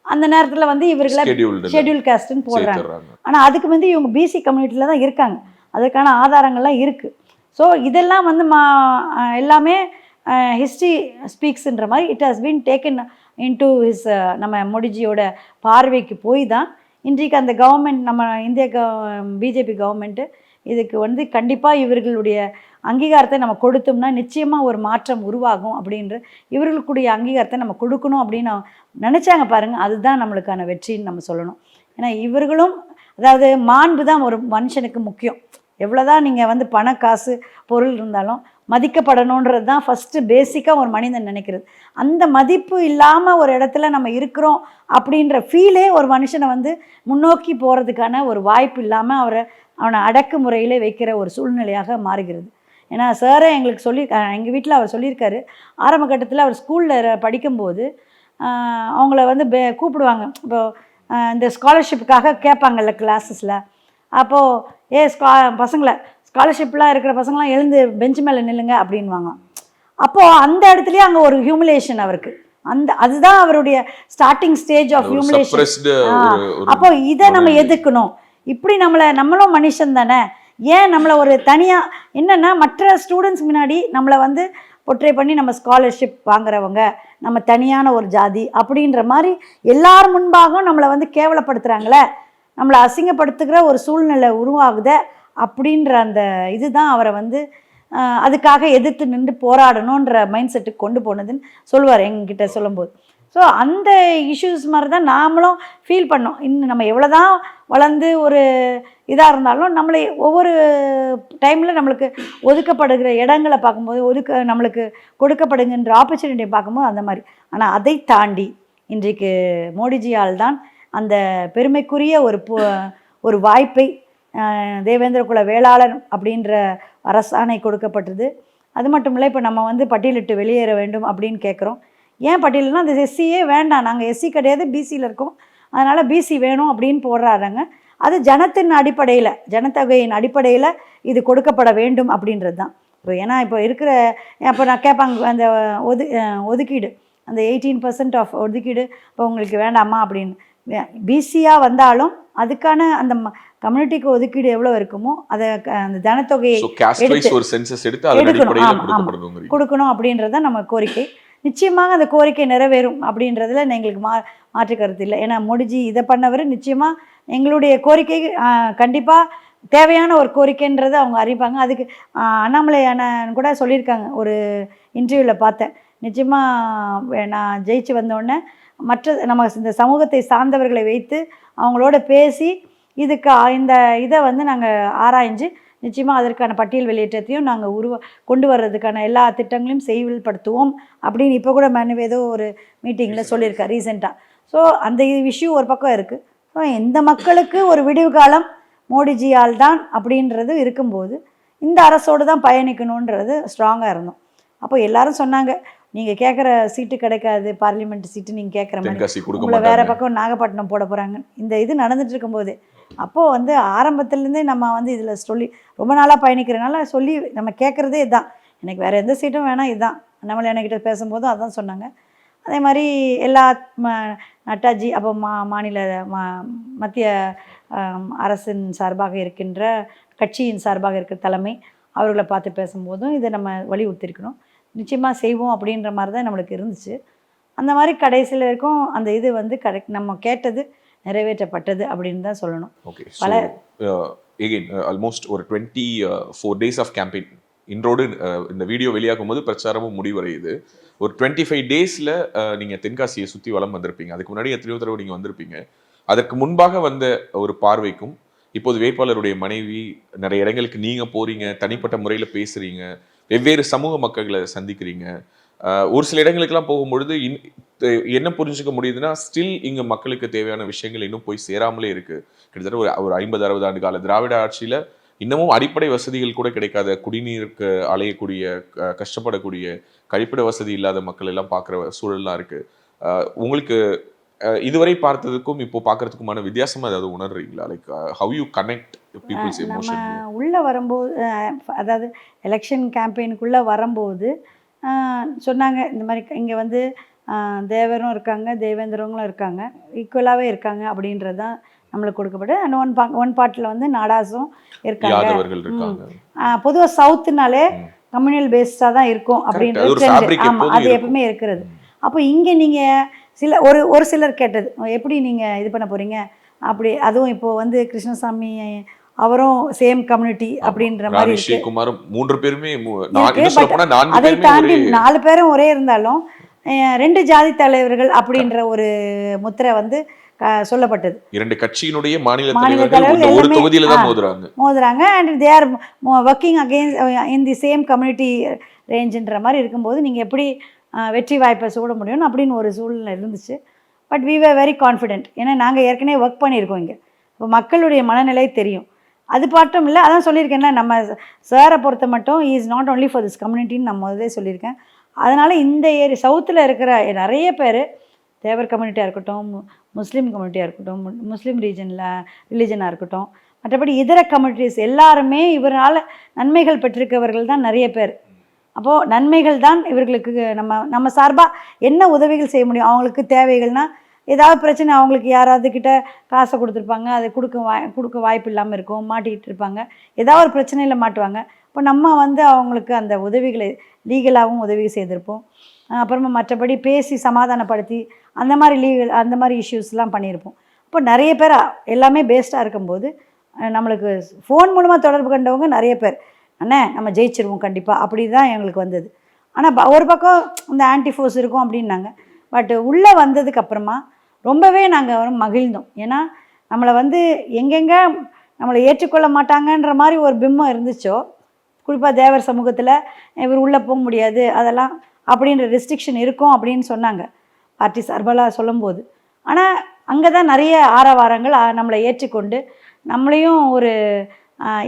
அந்த நேரத்தில் வந்து இவர்களை ஷெட்யூல் காஸ்ட்னு போடுறாங்க. ஆனால் அதுக்கு வந்து இவங்க பிசி கம்யூனிட்டியில் தான் இருக்காங்க, அதுக்கான ஆதாரங்கள்லாம் இருக்குது. ஸோ இதெல்லாம் வந்து எல்லாமே ஹிஸ்ட்ரி ஸ்பீக்ஸ்ன்ற மாதிரி it has been taken into his நம்ம மோடிஜியோட பார்வைக்கு போய் தான் இன்றைக்கு அந்த கவர்மெண்ட் நம்ம இந்திய பிஜேபி கவர்மெண்ட்டு இதுக்கு வந்து கண்டிப்பாக இவர்களுடைய அங்கீகாரத்தை நம்ம கொடுத்தோம்னா நிச்சயமாக ஒரு மாற்றம் உருவாகும் அப்படின்ற இவர்களுக்குடைய அங்கீகாரத்தை நம்ம கொடுக்கணும் அப்படின்னு நினச்சாங்க பாருங்கள். அதுதான் நம்மளுக்கான வெற்றின்னு நம்ம சொல்லணும். ஏன்னா இவர்களும் அதாவது மாண்பு தான் ஒரு மனுஷனுக்கு முக்கியம். எவ்வளோதான் நீங்கள் வந்து பண காசு பொருள் இருந்தாலும் மதிக்கப்படணுன்றது தான் ஃபஸ்ட்டு பேசிக்காக ஒரு மனிதன் நினைக்கிறது. அந்த மதிப்பு இல்லாமல் ஒரு இடத்துல நம்ம இருக்கிறோம் அப்படின்ற ஃபீலே ஒரு மனுஷனை வந்து முன்னோக்கி போகிறதுக்கான ஒரு வாய்ப்பு இல்லாமல் அவனை அடக்குமுறையில் வைக்கிற ஒரு சூழ்நிலையாக மாறுகிறது. ஏன்னா சாரே எங்களுக்கு எங்கள் வீட்டில் அவர் சொல்லியிருக்காரு, ஆரம்ப கட்டத்தில் அவர் ஸ்கூலில் படிக்கும்போது அவங்கள வந்து கூப்பிடுவாங்க. இப்போது இந்த ஸ்காலர்ஷிப்புக்காக கேட்பாங்கல்ல கிளாஸஸில், அப்போது பசங்களை ஸ்காலர்ஷிப்லாம் இருக்கிற பசங்களாம் எழுந்து பெஞ்சு மேலே நில்லுங்க அப்படின்வாங்க. அப்போது அந்த இடத்துலையே அங்கே ஒரு ஹியூமிலேஷன் அவருக்கு, அதுதான் அவருடைய ஸ்டார்டிங் ஸ்டேஜ் ஆஃப் ஹியூமிலேஷன். அப்போ இதை நம்ம எதுக்கணும், இப்படி நம்மளும் மனுஷன் தானே, ஏன் நம்மளை ஒரு தனியாக என்னென்னா மற்ற ஸ்டூடெண்ட்ஸ் முன்னாடி நம்மளை வந்து பொட்ரே பண்ணி நம்ம ஸ்காலர்ஷிப் வாங்குறவங்க நம்ம தனியான ஒரு ஜாதி அப்படின்ற மாதிரி எல்லார் முன்பாகவும் நம்மளை வந்து கேவலப்படுத்துகிறாங்களே, நம்மளை அசிங்கப்படுத்துகிற ஒரு சூழ்நிலை உருவாகுத அப்படின்ற அந்த இதுதான் அவரை வந்து அதுக்காக எதிர்த்து நின்று போராடணுன்ற மைண்ட் செட்டுக்கு கொண்டு போனதுன்னு சொல்லுவார் எங்ககிட்ட சொல்லும்போது. ஸோ அந்த இஷ்யூஸ் மாதிரி தான் நாமளும் ஃபீல் பண்ணோம். இன்னும் நம்ம எவ்வளோ தான் வளர்ந்து ஒரு இதாக இருந்தாலும் நம்மளை ஒவ்வொரு டைமில் நம்மளுக்கு ஒதுக்கப்படுகிற இடங்களை பார்க்கும்போது நம்மளுக்கு கொடுக்கப்படுகின்ற ஆப்பர்ச்சுனிட்டியை பார்க்கும்போது அந்த மாதிரி. ஆனால் அதை தாண்டி இன்றைக்கு மோடிஜியால் தான் அந்த பெருமைக்குரிய ஒரு வாய்ப்பை தேவேந்திர குல வேளாளர் அப்படின்ற அரசாணை கொடுக்கப்பட்டது. அது மட்டும் இல்லை, இப்போ நம்ம வந்து பட்டியலிட்டு வெளியேற வேண்டும் அப்படின்னு கேட்குறோம். ஏன் பட்டியல்னா அந்த எஸ்சியே வேண்டாம், நாங்கள் எஸ்சி கிடையாது பிசியில் இருக்கோம், அதனால் பிசி வேணும் அப்படின்னு போடுறாங்க. அது ஜனத்தின் அடிப்படையில், ஜனத்தொகையின் அடிப்படையில் இது கொடுக்கப்பட வேண்டும் அப்படின்றது தான். இப்போ ஏன்னா இப்போ இருக்கிற இப்போ நான் கேட்பாங்க அந்த ஒதுக்கீடு, அந்த 18% ஆஃப் ஒதுக்கீடு இப்போ உங்களுக்கு வேண்டாமா அப்படின்னு. பிசியாக வந்தாலும் அதுக்கான அந்த கம்யூனிட்டிக்கு ஒதுக்கீடு எவ்வளோ இருக்குமோ அதை அந்த ஜனத்தொகையை கொடுக்கணும் அப்படின்றத நம்ம கோரிக்கை. நிச்சயமாக அந்த கோரிக்கை நிறைவேறும் அப்படின்றதுல எங்களுக்கு மாற்று கருத்து இல்லை. ஏன்னா மோடிஜி இதை பண்ணவர், நிச்சயமாக எங்களுடைய கோரிக்கை கண்டிப்பாக தேவையான ஒரு கோரிக்கைன்றதை அவங்க அறிவிப்பாங்க. அதுக்கு அண்ணாமலை அண்ணன் கூட சொல்லியிருக்காங்க, ஒரு இன்டர்வியூவில் பார்த்தேன். நிச்சயமாக நான் ஜெயிச்சு வந்தோடனே நம்ம இந்த சமூகத்தை சார்ந்தவர்களை வைத்து அவங்களோட பேசி இதுக்கு இந்த இதை வந்து நாங்கள் ஆராய்ஞ்சு நிச்சயமாக அதற்கான பட்டியல் வெளியேற்றத்தையும் நாங்கள் கொண்டு வர்றதுக்கான எல்லா திட்டங்களையும் செயல்படுத்துவோம் அப்படின்னு இப்போ கூட ஏதோ ஒரு மீட்டிங்கில் சொல்லியிருக்கேன் ரீசெண்டாக. ஸோ அந்த இஷ்யூ ஒரு பக்கம் இருக்குது. ஸோ இந்த மக்களுக்கு ஒரு விடிவு காலம் மோடிஜியால் தான் அப்படின்றது இருக்கும்போது இந்த அரசோடு தான் பயணிக்கணுன்றது ஸ்ட்ராங்காக இருந்தோம். அப்போ எல்லாரும் சொன்னாங்க, நீங்கள் கேட்குற சீட்டு கிடைக்காது, பார்லிமெண்ட் சீட்டு நீங்கள் கேட்குற மாதிரி உங்களை வேறு பக்கம் நாகப்பட்டினம் போட போகிறாங்க. இந்த இது நடந்துட்டு இருக்கும்போது அப்போது வந்து ஆரம்பத்துலேருந்தே நம்ம வந்து இதில் சொல்லி ரொம்ப நாளாக பயணிக்கிறனால சொல்லி நம்ம கேட்குறதே இதுதான், எனக்கு வேறு எந்த சீட்டும் வேணாம், இதுதான். நம்மளை என்கிட்ட பேசும்போதும் அதுதான் சொன்னாங்க. அதே மாதிரி எல்லா நட்டாஜி அப்போ மாநில மத்திய அரசின் சார்பாக இருக்கின்ற கட்சியின் சார்பாக இருக்கிற தலைமை அவர்களை பார்த்து பேசும்போதும் இதை நம்ம வலியுறுத்திருக்கணும், நிச்சயமாக செய்வோம் அப்படின்ற மாதிரி தான் நம்மளுக்கு இருந்துச்சு. அந்த மாதிரி கடைசியில் வரைக்கும் அந்த இது வந்து நம்ம கேட்டது நிறைவேற்றப்பட்டது அப்படின்னு தான் சொல்லணும். ஓகே, பல எகைன் ஆல்மோஸ்ட் ஒரு 24 days ஆஃப் கேம்பெயின் இன்றோடு இந்த வீடியோ வெளியாகும் போது பிரச்சாரமும் முடிவடையுது. ஒரு 25 daysல நீங்கள் தென்காசியை சுற்றி வலம் வந்திருப்பீங்க. அதுக்கு முன்னாடி எத்தனையோ தடவை நீங்கள் வந்திருப்பீங்க. அதற்கு முன்பாக வந்த ஒரு பார்வைக்கும் இப்போது வேட்பாளருடைய மனைவி நிறைய இடங்களுக்கு நீங்கள் போகிறீங்க, தனிப்பட்ட முறையில் பேசுகிறீங்க, வெவ்வேறு சமூக மக்களை சந்திக்கிறீங்க. ஒரு சில இடங்களுக்கெல்லாம் போகும்பொழுது என்ன புரிஞ்சுக்க முடியுதுன்னா, ஸ்டில் இங்கே மக்களுக்கு தேவையான விஷயங்கள் இன்னும் போய் சேராமலே இருக்குது. கிட்டத்தட்ட ஒரு 50-60 ஆண்டு கால திராவிட ஆட்சியில் இன்னமும் அடிப்படை வசதிகள் கூட கிடைக்காத, குடிநீருக்கு அலையக்கூடிய, கஷ்டப்படக்கூடிய, கழிப்பிட வசதி இல்லாத மக்கள் எல்லாம் பார்க்குற சூழல்லாம் இருக்குது. உங்களுக்கு இதுவரை பார்த்ததுக்கும் இப்போ பார்க்கறதுக்குமான வித்தியாசமாக ஏதாவது உணர்றீங்களா? Like how you connect people's emotion? நம்ம உள்ளே வரும்போது, அதாவது எலெக்ஷன் கேம்பெயினுக்குள்ளே வரும்போது சொன்னாங்க, இந்த மாதிரி இங்கே வந்து தேவரும் இருக்காங்க, தேவேந்திரவங்களும் இருக்காங்க, ஈக்குவலாகவே இருக்காங்க அப்படின்றது தான் நம்மளுக்கு கொடுக்கப்பட்டு. அண்ட் ஒன் பார்ட்டில் வந்து நாடாஸும் இருக்காங்க. பொதுவாக சவுத்துனாலே கம்யூனல் பேஸ்டாக தான் இருக்கும் அப்படின்றது. ஆமாம், அது எப்பவுமே இருக்கிறது. அப்போ இங்கே நீங்கள் ஒரு சிலர் கேட்டது, எப்படி நீங்கள் இது பண்ண போகிறீங்க அப்படி, அதுவும் இப்போது வந்து கிருஷ்ணசாமி அவரும் சேம் கம்யூனிட்டி அப்படின்ற மாதிரி அதை தாண்டி 4 பேரும் ஒரே இருந்தாலும் 2 ஜாதி தலைவர்கள் அப்படின்ற ஒரு முத்திரை வந்து சொல்லப்பட்டது. 2 கட்சியினுடைய மாநில தலைவர்கள் ஒரு தொகுதியில தான் மோதுறாங்க and they are working against in the same community ரேஞ்சுன்ற மாதிரி இருக்கும்போது நீங்கள் எப்படி வெற்றி வாய்ப்பை சூட முடியும் அப்படின்னு ஒரு சூழ்நிலை இருந்துச்சு. But we were very confident. ஏன்னா நாங்கள் ஏற்கனவே ஒர்க் பண்ணியிருக்கோம் இங்கே. இப்போ மக்களுடைய மனநிலை தெரியும். அது பாட்டும் இல்லை, அதான் சொல்லியிருக்கேன்னா நம்ம சாரை பொறுத்த மட்டும் is not only for this கம்யூனிட்டின்னு நான் முதலே சொல்லியிருக்கேன். அதனால் இந்த சவுத்தில் இருக்கிற நிறைய பேர் தேவர் கம்யூனிட்டியாக இருக்கட்டும், முஸ்லீம் கம்யூனிட்டியாக இருக்கட்டும், முஸ்லீம் ரிலீஜனாக இருக்கட்டும், மற்றபடி இதர கம்யூனிட்டிஸ் எல்லாருமே இவரால் நன்மைகள் பெற்றிருக்கவர்கள் தான் நிறைய பேர். அப்போது நன்மைகள் தான் இவர்களுக்கு நம்ம சார்பாக என்ன உதவிகள் செய்ய முடியும், அவங்களுக்கு தேவைகள்னால் ஏதாவது பிரச்சனை அவங்களுக்கு யாராவது கிட்ட காசை கொடுத்துருப்பாங்க, அதை கொடுக்க வாய்ப்பு இல்லாமல் இருக்கும், மாட்டிக்கிட்டு இருப்பாங்க, ஏதாவது ஒரு பிரச்சனையில் மாட்டுவாங்க. இப்போ நம்ம வந்து அவங்களுக்கு அந்த உதவிகளை லீகலாகவும் உதவி செய்திருப்போம். அப்புறமா மற்றபடி பேசி சமாதானப்படுத்தி அந்த மாதிரி அந்த மாதிரி இஷ்யூஸ்லாம் பண்ணியிருப்போம். இப்போ நிறைய பேர் எல்லாமே பேஸ்டாக இருக்கும்போது நம்மளுக்கு ஃபோன் மூலமாக தொடர்பு கண்டவங்க நிறைய பேர், அண்ணே நம்ம ஜெயிச்சிருவோம் கண்டிப்பாக, அப்படி தான் எங்களுக்கு வந்தது. ஆனால் ஒரு பக்கம் இந்த ஆன்டி ஃபோர்ஸ் இருக்கும் அப்படின்னாங்க. பட் உள்ளே வந்ததுக்கப்புறமா ரொம்பவே நாங்கள் மகிழ்ந்தோம். ஏன்னா நம்மளை வந்து எங்கெங்கே நம்மளை ஏற்றுக்கொள்ள மாட்டாங்கன்ற மாதிரி ஒரு பிம்பம் இருந்துச்சோ, குறிப்பாக தேவர் சமூகத்தில் இவர் உள்ளே போக முடியாது அதெல்லாம் அப்படின்ற ரெஸ்ட்ரிக்ஷன் இருக்கும் அப்படின்னு சொன்னாங்க பார்ட்டி சார்பலாக சொல்லும்போது. ஆனால் அங்கே தான் நிறைய ஆரவாரங்கள் நம்மளை ஏற்றுக்கொண்டு நம்மளையும் ஒரு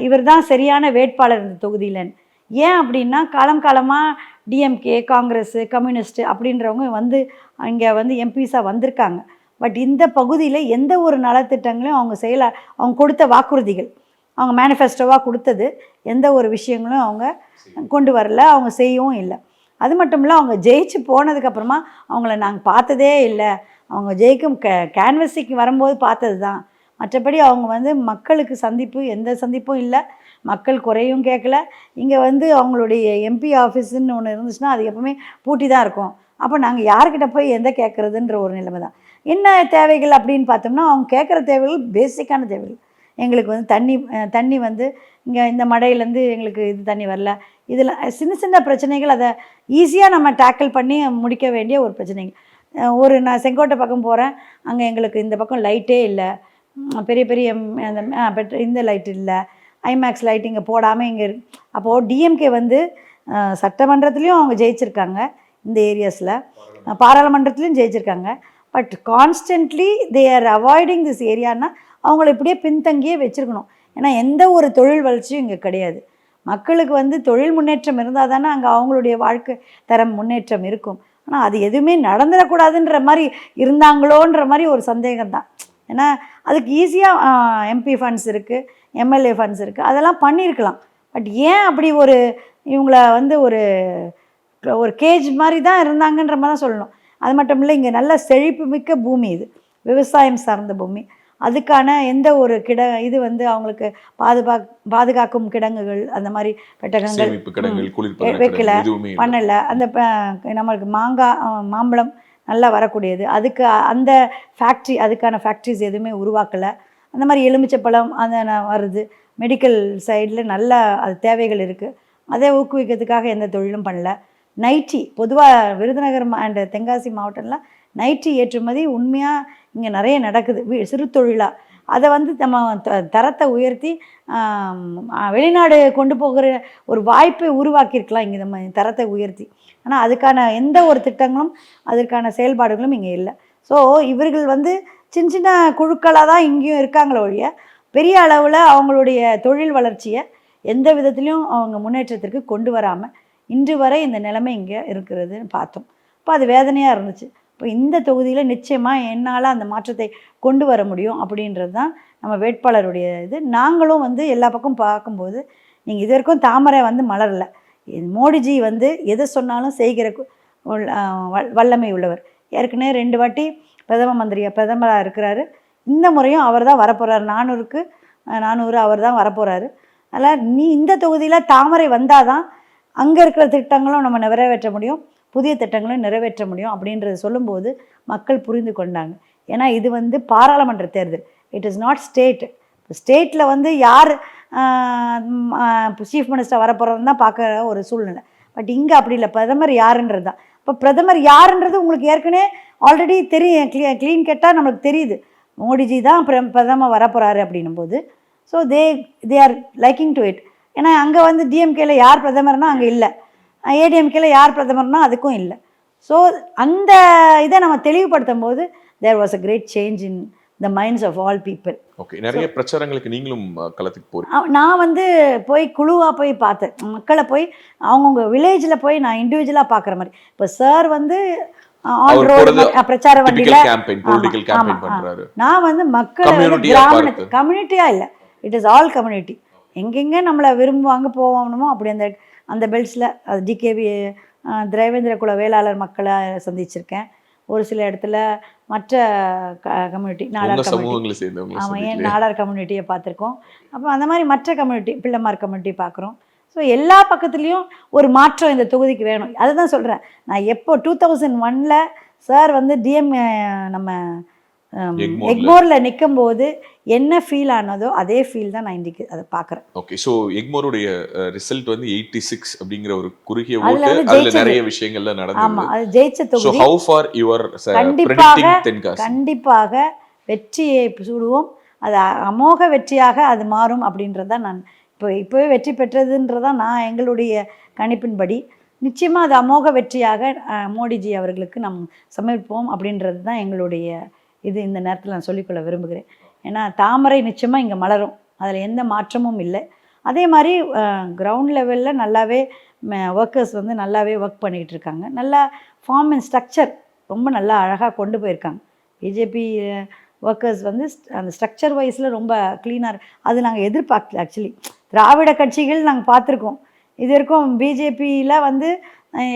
இவர் தான் சரியான வேட்பாளர் இந்த தொகுதியிலன்னு. ஏன் அப்படின்னா காலமாக டிஎம்கே, காங்கிரஸ், கம்யூனிஸ்ட்டு அப்படின்றவங்க வந்து இங்கே வந்து எம்பிஸாக வந்திருக்காங்க. பட் இந்த பகுதியில் எந்த ஒரு நலத்திட்டங்களையும் அவங்க கொடுத்த வாக்குறுதிகள், அவங்க மேனிஃபெஸ்டோவாக கொடுத்தது எந்த ஒரு விஷயங்களும் அவங்க கொண்டு வரல, அவங்க செய்யவும் இல்லை. அது மட்டும் இல்லை, அவங்க ஜெயிச்சு போனதுக்கப்புறமா அவங்கள நாங்கள் பார்த்ததே இல்லை. அவங்க ஜெயிக்கும் கேன்வஸிக்கு வரும்போது பார்த்தது தான். மற்றபடி அவங்க வந்து மக்களுக்கு எந்த சந்திப்பும் இல்லை, மக்கள் குறையும் கேட்கல. இங்கே வந்து அவங்களுடைய எம்பி ஆஃபீஸுன்னு ஒன்று இருந்துச்சுன்னா அது எப்பவுமே பூட்டி தான் இருக்கும். அப்போ நாங்கள் யார்கிட்ட போய் எந்த கேட்குறதுன்ற ஒரு நிலைமை தான். என்ன தேவைகள் அப்படின்னு பார்த்தோம்னா, அவங்க கேட்குற தேவைகள் பேசிக்கான தேவைகள். எங்களுக்கு வந்து தண்ணி வந்து இங்கே இந்த மழையிலேருந்து எங்களுக்கு இது தண்ணி வரல, இதில் சின்ன பிரச்சனைகள், அதை ஈஸியாக நம்ம டேக்கிள் பண்ணி முடிக்க வேண்டிய ஒரு பிரச்சனைகள். நான் செங்கோட்டை பக்கம் போகிறேன், அங்கே எங்களுக்கு இந்த பக்கம் லைட்டே இல்லை, பெரிய அந்த இந்த லைட் இல்லை, ஐமேக்ஸ் லைட் இங்கே போடாமல் இங்கே அப்போது டிஎம்கே வந்து சட்டமன்றத்துலேயும் அவங்க ஜெயிச்சிருக்காங்க, இந்த ஏரியாஸில் பாராளுமன்றத்துலேயும் ஜெயிச்சிருக்காங்க. But constantly they are avoiding this ஏரியானா அவங்கள இப்படியே பின்தங்கியே வச்சுருக்கணும். ஏன்னா எந்த ஒரு தொழில் வளர்ச்சியும் இங்கே கிடையாது. மக்களுக்கு வந்து தொழில் முன்னேற்றம் இருந்தால் தானே அங்கே அவங்களுடைய வாழ்க்கை தரம் முன்னேற்றம் இருக்கும். ஆனால் அது எதுவுமே நடந்துடக்கூடாதுன்ற மாதிரி இருந்தாங்களோன்ற மாதிரி ஒரு சந்தேகம் தான். ஏன்னா அதுக்கு ஈஸியாக எம்பி ஃபண்ட்ஸ் இருக்குது, எம்எல்ஏ ஃபண்ட்ஸ் இருக்குது, அதெல்லாம் பண்ணியிருக்கலாம். பட் ஏன் அப்படி இவங்கள வந்து ஒரு கேஜ் மாதிரி தான் இருந்தாங்கன்ற மாதிரி தான் சொல்லணும். அது மட்டும் இல்லை, இங்கே நல்ல செழிப்பு மிக்க பூமி, இது விவசாயம் சார்ந்த பூமி. அதுக்கான எந்த ஒரு இது வந்து அவங்களுக்கு பாதுகாக்கும் கிடங்குகள் அந்த மாதிரி பெட்டகங்கள் வைக்கல, பண்ணலை. அந்த நம்மளுக்கு மாம்பழம் நல்லா வரக்கூடியது, அதுக்கு அந்த அதுக்கான ஃபேக்ட்ரிஸ் எதுவுமே உருவாக்கலை. அந்த மாதிரி எலுமிச்சப்பழம் அந்த வருது, மெடிக்கல் சைடில் நல்ல அது தேவைகள் இருக்குது, அதை ஊக்குவிக்கிறதுக்காக எந்த தொழிலும் பண்ணல. நைட்டி பொதுவாக விருதுநகர் அண்ட் தென்காசி மாவட்டம்லாம் நைட்டி ஏற்றுமதி உண்மையாக இங்கே நிறைய நடக்குது, சிறு தொழிலாக. அதை வந்து நம்ம தரத்தை உயர்த்தி வெளிநாடு கொண்டு போகிற ஒரு வாய்ப்பை உருவாக்கியிருக்கலாம் இங்கே நம்ம தரத்தை உயர்த்தி. ஆனால் அதுக்கான எந்த ஒரு திட்டங்களும் அதற்கான செயல்பாடுகளும் இங்கே இல்லை. ஸோ இவர்கள் வந்து சின்ன குழுக்களாக தான் இங்கேயும் இருக்காங்களோ ஒழிய பெரிய அளவில் அவங்களுடைய தொழில் வளர்ச்சியை எந்த விதத்துலையும் அவங்க முன்னேற்றத்திற்கு கொண்டு வராமல் இன்று வரை இந்த நிலைமை இங்கே இருக்கிறதுன்னு பார்த்தோம். இப்போ அது வேதனையாக இருந்துச்சு. இப்போ இந்த தொகுதியில் நிச்சயமாக என்னால் அந்த மாற்றத்தை கொண்டு வர முடியும் அப்படின்றது தான் நம்ம வேட்பாளருடைய இது. நாங்களும் வந்து எல்லா பக்கம் பார்க்கும்போது நீங்கள் இது வரைக்கும் தாமரை வந்து மலரலை. மோடிஜி வந்து எதை சொன்னாலும் செய்கிற வல்லமை உள்ளவர். ஏற்கனவே 2 வாட்டி பிரதமராக இருக்கிறாரு. இந்த முறையும் அவர் தான் வரப்போகிறார். 400க்கு 400 அவர் தான் வரப்போகிறாரு. அதனால் இந்த தொகுதியில் தாமரை வந்தால் தான் அங்கே இருக்கிற திட்டங்களும் நம்ம நிறைவேற்ற முடியும், புதிய திட்டங்களும் நிறைவேற்ற முடியும் அப்படின்றது சொல்லும்போது மக்கள் புரிந்து கொண்டாங்க. ஏன்னா இது வந்து பாராளுமன்ற தேர்தல், இட் இஸ் நாட் ஸ்டேட். ஸ்டேட்டில் வந்து யார் சீஃப் மினிஸ்டர் வரப்போகிறதுன்னு தான் பார்க்குற ஒரு சூழ்நிலை. பட் இங்கே அப்படி இல்லை, பிரதமர் யாருன்றது தான். இப்போ பிரதமர் யாருன்றது உங்களுக்கு ஏற்கனவே ஆல்ரெடி தெரியும், க்ளீன் கேட்டால் நம்மளுக்கு தெரியுது, மோடிஜி தான் பிரதமர் வரப்போகிறாரு அப்படின்னும் போது. So they are liking to it. ஏன்னா அங்கே வந்து டிஎம்கேல யார் பிரதமர்னால் அங்கே இல்லை, ஏடிஎம்கேல யார் பிரதமர்னால் அதுக்கும் இல்லை. ஸோ அந்த இதை நம்ம தெளிவுபடுத்தும் போது there was a great change in the minds of all people. Okay, நிறைய பிரச்சாரங்களுக்கு நீங்களும் களத்துக்கு போறீங்க. நான் வந்து குழுவாக போய் பார்த்தேன், மக்களை போய் அவங்கவுங்க வில்லேஜில் போய் நான் இண்டிவிஜுவலாக பார்க்குற மாதிரி. இப்போ சார் வந்து ஆல் ரோடு பிரச்சார வண்டியில் நான் வந்து மக்களை கம்யூனிட்டியாக இல்லை, இட் இஸ் ஆல் கம்யூனிட்டி. எங்கெங்கே நம்மளை விரும்புவாங்க போகணுமோ அப்படி அந்த பெல்ட்ஸில் அது டிகேவி திரேவேந்திர குல வேளாளர் மக்களை சந்திச்சிருக்கேன், ஒரு சில இடத்துல மற்ற கம்யூனிட்டி நாடார் கம்யூனிட்டி, சமூகங்களை சேர்ந்தவங்க ஆமாம், ஏன் நாடார் கம்யூனிட்டியை பார்த்துருக்கோம். அப்போ அந்த மாதிரி மற்ற கம்யூனிட்டி, பிள்ளைமார் கம்யூனிட்டி பார்க்குறோம். ஸோ எல்லா பக்கத்துலேயும் ஒரு மாற்றம் இந்த தொகுதிக்கு வேணும். அதை தான் சொல்கிறேன். நான் எப்போ 2001 சார் வந்து டிஎம் நம்ம எக்மோரில் நிற்கும் போது என்ன ஃபீல் ஆனதோ அதே ஃபீல் தான் நான் இன்றைக்கு அதை பார்க்குறேன். ஓகே, ஸோ எக்மோருடைய ரிசல்ட் வந்து 86 அப்படிங்கிற ஒரு குறுகிய அதுல ஓட்டு, வந்து அதுல ஜெயிச்சது. நிறைய விஷயங்கள்ல நடந்தது. ஆமாம், அது ஜெயிச்ச So தொகுதி. how far you are கண்டிப்பாக predicting தென்காசி? கண்டிப்பாக வெற்றியை சூடுவோம். அது அமோக வெற்றியாக அது மாறும் அப்படின்றது தான் நான் இப்போவே வெற்றி பெற்றதுன்றதான் நான் எங்களுடைய கணிப்பின்படி. நிச்சயமாக அது அமோக வெற்றியாக மோடிஜி அவர்களுக்கு நாம் சமர்ப்போம் அப்படின்றது தான் எங்களுடைய இது. இந்த நேரத்தில் நான் சொல்லிக்கொள்ள விரும்புகிறேன். ஏன்னா தாமரை நிச்சயமாக இங்கே மலரும், அதில் எந்த மாற்றமும் இல்லை. அதே மாதிரி கிரவுண்ட் லெவலில் நல்லாவே ஒர்க்கர்ஸ் வந்து நல்லாவே ஒர்க் பண்ணிக்கிட்டு இருக்காங்க. நல்லா ஃபார்ம் அண்ட் ஸ்ட்ரக்சர் ரொம்ப நல்லா அழகாக கொண்டு போயிருக்காங்க. பிஜேபி ஒர்க்கர்ஸ் வந்து அந்த ஸ்ட்ரக்சர் வைஸில் ரொம்ப க்ளீனாக, அது நாங்கள் எதிர்பார்க்கல. ஆக்சுவலி திராவிட கட்சிகள் நாங்கள் பார்த்துருக்கோம். இது வரைக்கும் பிஜேபியில் வந்து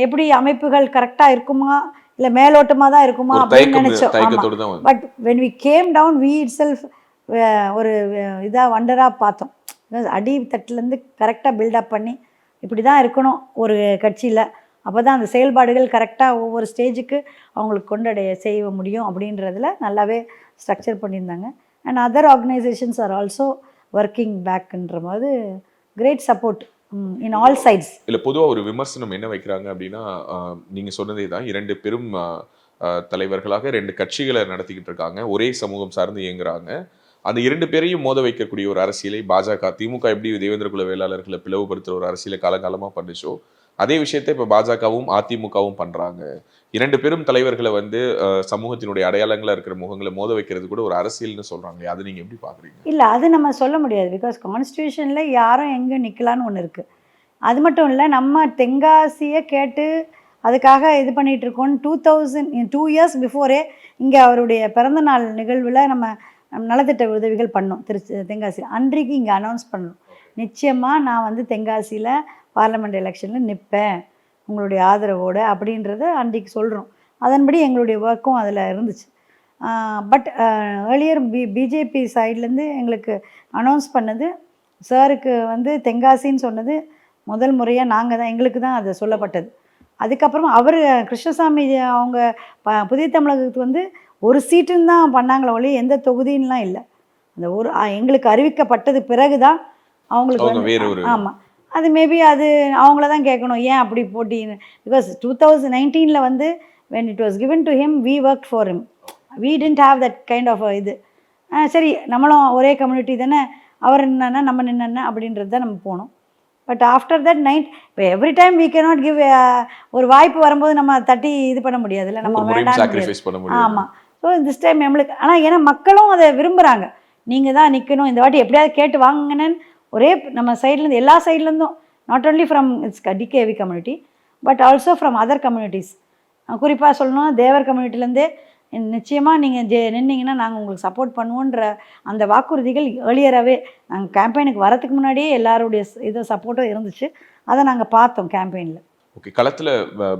எப்படி அமைப்புகள் கரெக்டாக இருக்குமா இல்லை மேலோட்டமாக தான் இருக்குமா அப்படின்னு நினச்சோம். But when we came down we itself ஒரு இதாக வண்டராக பார்த்தோம். அடி தட்டிலேருந்து கரெக்டாக பில்டப் பண்ணி இப்படி தான் இருக்கணும் ஒரு கட்சியில், அப்போ தான் அந்த செயல்பாடுகள் கரெக்டாக ஒவ்வொரு ஸ்டேஜுக்கு அவங்களுக்கு செய்ய முடியும் அப்படின்றதுல நல்லாவே ஸ்ட்ரக்சர் பண்ணியிருந்தாங்க. And other organisations are also working பேக்குன்ற போது great support in all sides. இல்லை, பொதுவாக ஒரு விமர்சனம் என்ன வைக்கிறாங்க அப்படின்னா, நீங்கள் சொன்னதே தான், 2 பெரும் தலைவர்களாக 2 கட்சிகளை நடத்திக்கிட்டு இருக்காங்க, ஒரே சமூகம் சார்ந்து இயங்குறாங்க. அந்த 2 பேரையும் மோத வைக்கக்கூடிய ஒரு அரசியலை பாஜக, திமுக எப்படி தேவேந்திர குல வேளாளர்களை பிளவுபடுத்துகிற ஒரு அரசியலை காலகாலமாக பண்ணிச்சோ அதே விஷயத்தை இப்போ பாஜகவும் அதிமுகவும் பண்ணுறாங்க. 2 பெரும் தலைவர்களை வந்து சமூகத்தினுடைய அடையாளங்களாக இருக்கிற முகங்களை மோத வைக்கிறது கூட ஒரு அரசியல்னு சொல்கிறாங்க. அதை நீங்கள் எப்படி பார்க்குறீங்க? இல்லை, அது நம்ம சொல்ல முடியாது. பிகாஸ் கான்ஸ்டியூஷனில் யாரும் எங்கே நிற்கலான்னு ஒன்று இருக்குது. அது மட்டும் இல்லை, நம்ம தென்காசியை கேட்டு அதுக்காக இது பண்ணிகிட்டு இருக்கோம். 2 இயர்ஸ் பிஃபோரே இங்கே அவருடைய பிறந்தநாள் நிகழ்வில் நம்ம நலத்திட்ட உதவிகள் பண்ணோம் தென்காசியில். அன்றைக்கு இங்கே அனௌன்ஸ் பண்ணோம், நிச்சயமாக நான் வந்து தென்காசியில் பார்லிமெண்ட் எலெக்ஷனில் நிற்பேன் உங்களுடைய ஆதரவோடு அப்படின்றத அன்றைக்கு சொல்கிறோம். அதன்படி எங்களுடைய ஒர்க்கும் அதில் இருந்துச்சு. பட் ஏர்லியர் பிஜேபி சைட்லேருந்து எங்களுக்கு அனௌன்ஸ் பண்ணது, சாருக்கு வந்து தென்காசின்னு சொன்னது முதல் முறையாக நாங்கள் தான், எங்களுக்கு தான் அது சொல்லப்பட்டது. அதுக்கப்புறம் அவர் கிருஷ்ணசாமி அவங்க புதிய தமிழகத்துக்கு வந்து ஒரு சீட்டுன்னு தான் பண்ணாங்களே ஒழிய எந்த தொகுதின்லாம் இல்லை. அந்த ஒரு எங்களுக்கு அறிவிக்கப்பட்டது பிறகு தான் அவங்களுக்கு வந்து ஆமாம், அது மேபி அது அவங்கள தான் கேட்கணும் ஏன் அப்படி போட்டின்னு. பிகாஸ் 2019 வந்து when it was given to him we worked for him, we didn't have that kind of இது. சரி, நம்மளும் ஒரே கம்யூனிட்டி தானே, அவர் என்னன்னா நம்ம நின்னா அப்படின்றது தான் நம்ம போனோம். பட் ஆஃப்டர் தட் நைட் இப்போ எவ்ரி டைம் வீ கேனாட் கிவ், ஒரு வாய்ப்பு வரும்போது நம்ம தட்டி இது பண்ண முடியாதுல்ல, நம்ம வேண்டாம். ஆமாம், ஸோ திஸ் டைம் நம்மளுக்கு ஆனால் ஏன்னா மக்களும் அதை விரும்புகிறாங்க, நீங்கள் தான் நிற்கணும் இந்த வாட்டி எப்படியாவது கேட்டு வாங்கினேன்னு ஒரே நம்ம சைட்லேருந்து எல்லா சைட்லேருந்தும், not only from its TKV community but also from other communities. குறிப்பாக சொல்லணும்னா தேவர் கம்யூனிட்டிலேருந்தே நிச்சயமாக நீங்கள் நின்னீங்கன்னா நாங்கள் உங்களுக்கு சப்போர்ட் பண்ணுவோன்ற அந்த வாக்குறுதிகள் ஏர்லியராகவே நாங்கள் கேம்பெயினுக்கு வரதுக்கு முன்னாடியே எல்லாருடைய இது சப்போர்ட்டும் இருந்துச்சு. அதை நாங்கள் பார்த்தோம் கேம்பெயினில். ஓகே, களத்தில்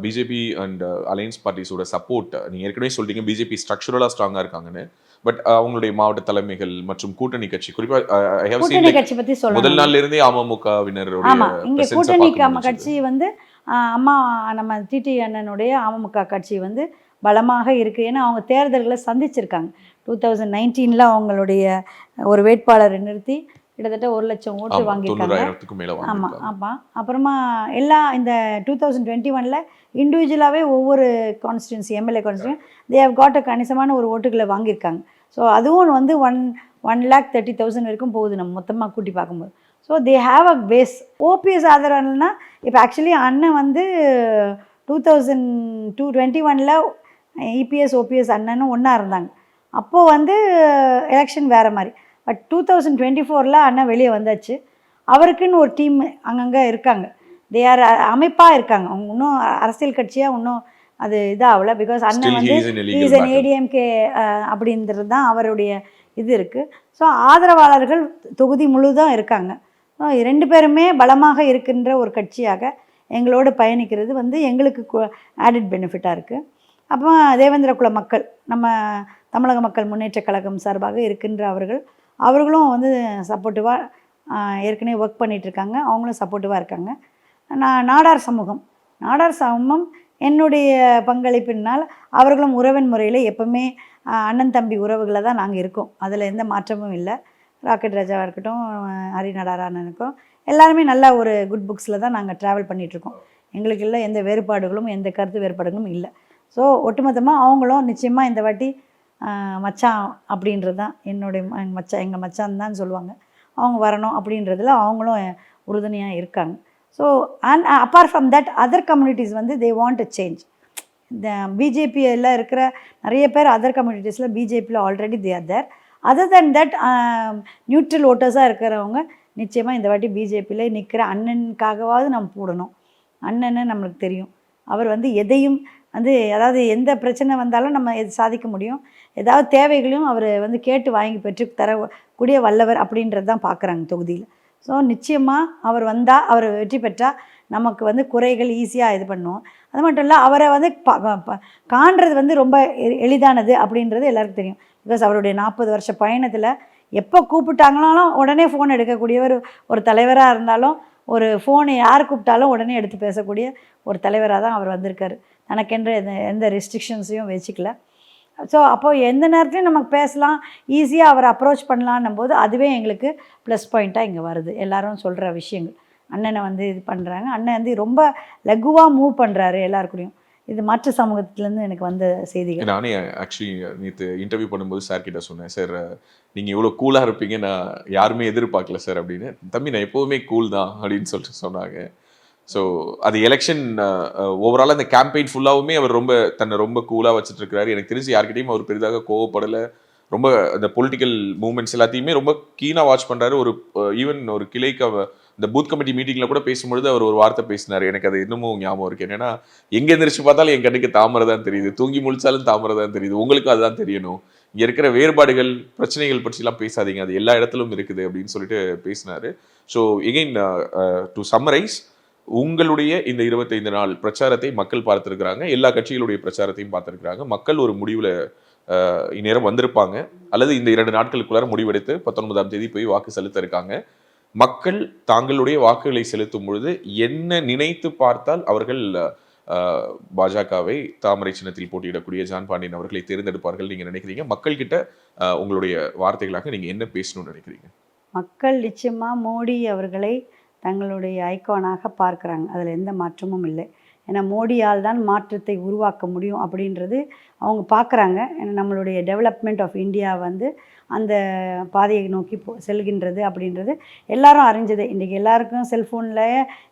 பிஜேபி அண்ட் அலையன்ஸ் பார்ட்டிஸோட சப்போர்ட் நீங்கள் ஏற்கனவே சொல்லிட்டீங்க, பிஜேபி ஸ்ட்ரக்சரலாக ஸ்ட்ராங்காக இருக்காங்கன்னு. பட் அவங்களுடைய மாவட்ட தலைமைகள் மற்றும் கூட்டணி கட்சி, குறிப்பாக கூட்டணி கட்சி பற்றி சொல்ல முதல் நாள்ல இருந்தே அமமுகவினருடைய, ஆமாம், இங்கே கூட்டணி கட்சி வந்து அம்மா நம்ம டிடி அண்ணனுடைய அமமுக கட்சி வந்து பலமாக இருக்குது. ஏன்னா அவங்க தேர்தல்களை சந்திச்சிருக்காங்க. 2019 அவங்களுடைய ஒரு வேட்பாளரை நிறுத்தி கிட்டத்தட்ட 1 லட்சம் ஓட்டு வாங்கியிருக்காங்க. ஆமாம் ஆமாம். அப்புறமா எல்லாம் இந்த 2021 இண்டிவிஜுவலாகவே ஒவ்வொரு constituency MLA constituent they have got கணிசமான ஒரு ஓட்டுகளை வாங்கியிருக்காங்க. ஸோ அதுவும் வந்து 1,30,000 வரைக்கும் போகுது நம்ம மொத்தமாக கூட்டி பார்க்கும்போது. So they have a base. OPS ஆதரவுனா இப்போ ஆக்சுவலி அண்ணன் வந்து 2021 இபிஎஸ் ஓபிஎஸ் அண்ணனும் ஒன்றா இருந்தாங்க. அப்போது வந்து எலெக்ஷன் வேறு மாதிரி. பட் 2024 அண்ணன் வெளியே வந்தாச்சு. அவருக்குன்னு ஒரு டீம் அங்கங்கே இருக்காங்க. தே ஆர் அமைப்பாக இருக்காங்க. அவங்க இன்னும் அரசியல் கட்சியாக இன்னும் அது இதாகல. பிகாஸ் அண்ணன் வந்து இஸ் அன் ஏடிஎம்கே அப்படின்றது தான் அவருடைய இது இருக்குது. ஸோ ஆதரவாளர்கள் தொகுதி முழுதான் இருக்காங்க. 2 பேருமே பலமாக இருக்கின்ற ஒரு கட்சியாக எங்களோடு பயணிக்கிறது வந்து எங்களுக்கு ஆடட் பெனிஃபிட்டாக இருக்குது. அப்போ தேவேந்திர குல மக்கள் நம்ம தமிழக மக்கள் முன்னேற்றக் கழகம் சார்பாக இருக்கின்ற அவர்களும் வந்து சப்போர்ட்டிவாக ஏற்கனவே ஒர்க் பண்ணிகிட்ருக்காங்க, அவங்களும் சப்போர்ட்டிவாக இருக்காங்க. நாடார் சமூகம் என்னுடைய பங்களிப்பினால் அவர்களும் உறவின் முறையில் எப்போவுமே அண்ணன் தம்பி உறவுகளை தான் நாங்கள் இருக்கோம். அதில் எந்த மாற்றமும் இல்லை. ராக்கெட் ராஜாவாக இருக்கட்டும், ஹரி நடராஜனுக்கும் எல்லாருமே நல்ல ஒரு குட் புக்ஸில் தான் நாங்கள் ட்ராவல் பண்ணிகிட்ருக்கோம். எங்களுக்கு இல்லை எந்த வேறுபாடுகளும் எந்த கருத்து வேறுபாடுகளும் இல்லை. ஸோ ஒட்டுமொத்தமாக அவங்களும் நிச்சயமாக இந்த வாட்டி மச்சான் அப்படின்றது தான் எங்கள் மச்சான் தான் சொல்லுவாங்க, அவங்க வரணும் அப்படின்றதுல அவங்களும் உறுதுணையாக இருக்காங்க. So and apart from that other communities வந்து தே வாண்ட் அ சேஞ்ச். இந்த பிஜேபியில் இருக்கிற நிறைய பேர் அதர் கம்யூனிட்டிஸில் பிஜேபியில் already they are there. Other then that neutral ஓட்டர்ஸாக இருக்கிறவங்க நிச்சயமாக இந்த வாட்டி பிஜேபியில் நிற்கிற அண்ணனுக்காகவாவது நம்ம போடணும். அண்ணன்னு நம்மளுக்கு தெரியும், அவர் வந்து எதையும் வந்து அதாவது எந்த பிரச்சனை வந்தாலும் நம்ம எது சாதிக்க முடியும், ஏதாவது தேவைகளையும் அவர் வந்து கேட்டு வாங்கி பெற்று தரக்கூடிய வல்லவர் அப்படின்றது தான் பார்க்குறாங்க தொகுதியில். ஸோ நிச்சயமாக அவர் வந்தால், அவர் வெற்றி பெற்றால் நமக்கு வந்து குறைகள் ஈஸியாக இது பண்ணுவோம். அது மட்டும் இல்லை, அவரை வந்து காண்றது வந்து ரொம்ப எளிதானது அப்படின்றது எல்லாருக்கும் தெரியும். பிகாஸ் அவருடைய 40 வருஷ பயணத்தில் எப்போ கூப்பிட்டாங்கனாலும் உடனே ஃபோன் எடுக்கக்கூடியவர், ஒரு தலைவராக இருந்தாலும் ஒரு ஃபோனை யார் கூப்பிட்டாலும் உடனே எடுத்து பேசக்கூடிய ஒரு தலைவராக தான் அவர் வந்திருக்காரு. தனக்கென்ற எந்த ரெஸ்ட்ரிக்ஷன்ஸையும் வச்சுக்கல. ஸோ அப்போது எந்த நேரத்துலையும் நமக்கு பேசலாம், ஈஸியாக அவரை அப்ரோச் பண்ணலான்னும் போது அதுவே எங்களுக்கு ப்ளஸ் பாயிண்ட்டாக இங்கே வருது. எல்லோரும் சொல்கிற விஷயங்கள் அண்ணனை வந்து இது பண்ணுறாங்க, அண்ணன் வந்து ரொம்ப லகுவாக மூவ் பண்ணுறாரு எல்லாருக்கூடையும். இது மற்ற சமூகத்துலேருந்து எனக்கு வந்த செய்திகள். நானே ஆக்சுவலி நேற்று இன்டர்வியூ பண்ணும்போது சார் கிட்ட சொன்னேன், சார் நீங்கள் இவ்வளோ கூலாக இருப்பீங்க நான் யாருமே எதிர்பார்க்கல சார் அப்படின்னு. தம்பி நான் எப்போவுமே கூல் தான் அப்படின்னு சொல்லிட்டு சொன்னாங்க. ஸோ அது எலெக்ஷன் ஓவரால் அந்த கேம்பெயின் ஃபுல்லாகவுமே அவர் தன்னை ரொம்ப கூலாக வச்சுட்டு இருக்கிறாரு. எனக்கு தெரிஞ்சு யார்கிட்டையும் அவர் பெரிதாக கோவப்படலை. ரொம்ப அந்த பொலிட்டிக்கல் மூவ்மெண்ட்ஸ் எல்லாத்தையுமே ரொம்ப கீனாக வாட்ச் பண்ணுறாரு. ஈவன் ஒரு கிளைக்கு இந்த பூத் கமிட்டி மீட்டிங்கில் கூட பேசும்பொழுது அவர் ஒரு வார்த்தை பேசினார். எனக்கு அது இன்னமும் ஞாபகம் இருக்குது. என்னன்னா, எங்கே எந்திரிச்சு பார்த்தாலும் என் கண்ணுக்கு தாமரை தான் தெரியுது, தூங்கி முழிச்சாலும் தாமரை தான் தெரியுது, உங்களுக்கும் அதுதான் தெரியணும், இங்கே இருக்கிற வேறுபாடுகள் பிரச்சனைகள் பற்றிலாம் பேசாதீங்க, அது எல்லா இடத்துலும் இருக்குது அப்படின்னு சொல்லிட்டு பேசினார். ஸோ எகெயின் டு சம்மரைஸ், உங்களுடைய இந்த 25 நாள் பிரச்சாரத்தை மக்கள் பார்த்துருக்குறாங்க, எல்லா கட்சிகளுடைய பிரச்சாரத்தையும் பார்த்துருக்குறாங்க. மக்கள் ஒரு முடிவில் இந்நேரம் வந்திருப்பாங்க, அல்லது இந்த 2 நாட்களுக்குள்ளார முடிவெடுத்து 19ஆம் தேதி போய் வாக்கு செலுத்த இருக்காங்க. மக்கள் தாங்களுடைய வாக்குகளை செலுத்தும் பொழுது என்ன நினைத்து பார்த்தால் அவர்கள் பாஜகவை தாமரை சின்னத்தில் போட்டியிடக்கூடிய ஜான் பாண்டியன் அவர்களை தேர்ந்தெடுப்பார்கள் நீங்க நினைக்கிறீங்க? மக்கள் கிட்ட உங்களுடைய வார்த்தைகளாக நீங்க என்ன பேசணும்னு நினைக்கிறீங்க? மக்கள் நிச்சயமா மோடி அவர்களை தங்களுடைய ஐகானாக பார்க்குறாங்க, அதில் எந்த மாற்றமும் இல்லை. ஏன்னா மோடியால் தான் மாற்றத்தை உருவாக்க முடியும் அப்படின்றது அவங்க பார்க்குறாங்க. ஏன்னா நம்மளுடைய டெவலப்மெண்ட் ஆஃப் இந்தியா வந்து அந்த பாதையை நோக்கி செல்கின்றது அப்படின்றது எல்லாரும் அறிஞ்சது. இன்றைக்கி எல்லாருக்கும் செல்ஃபோனில்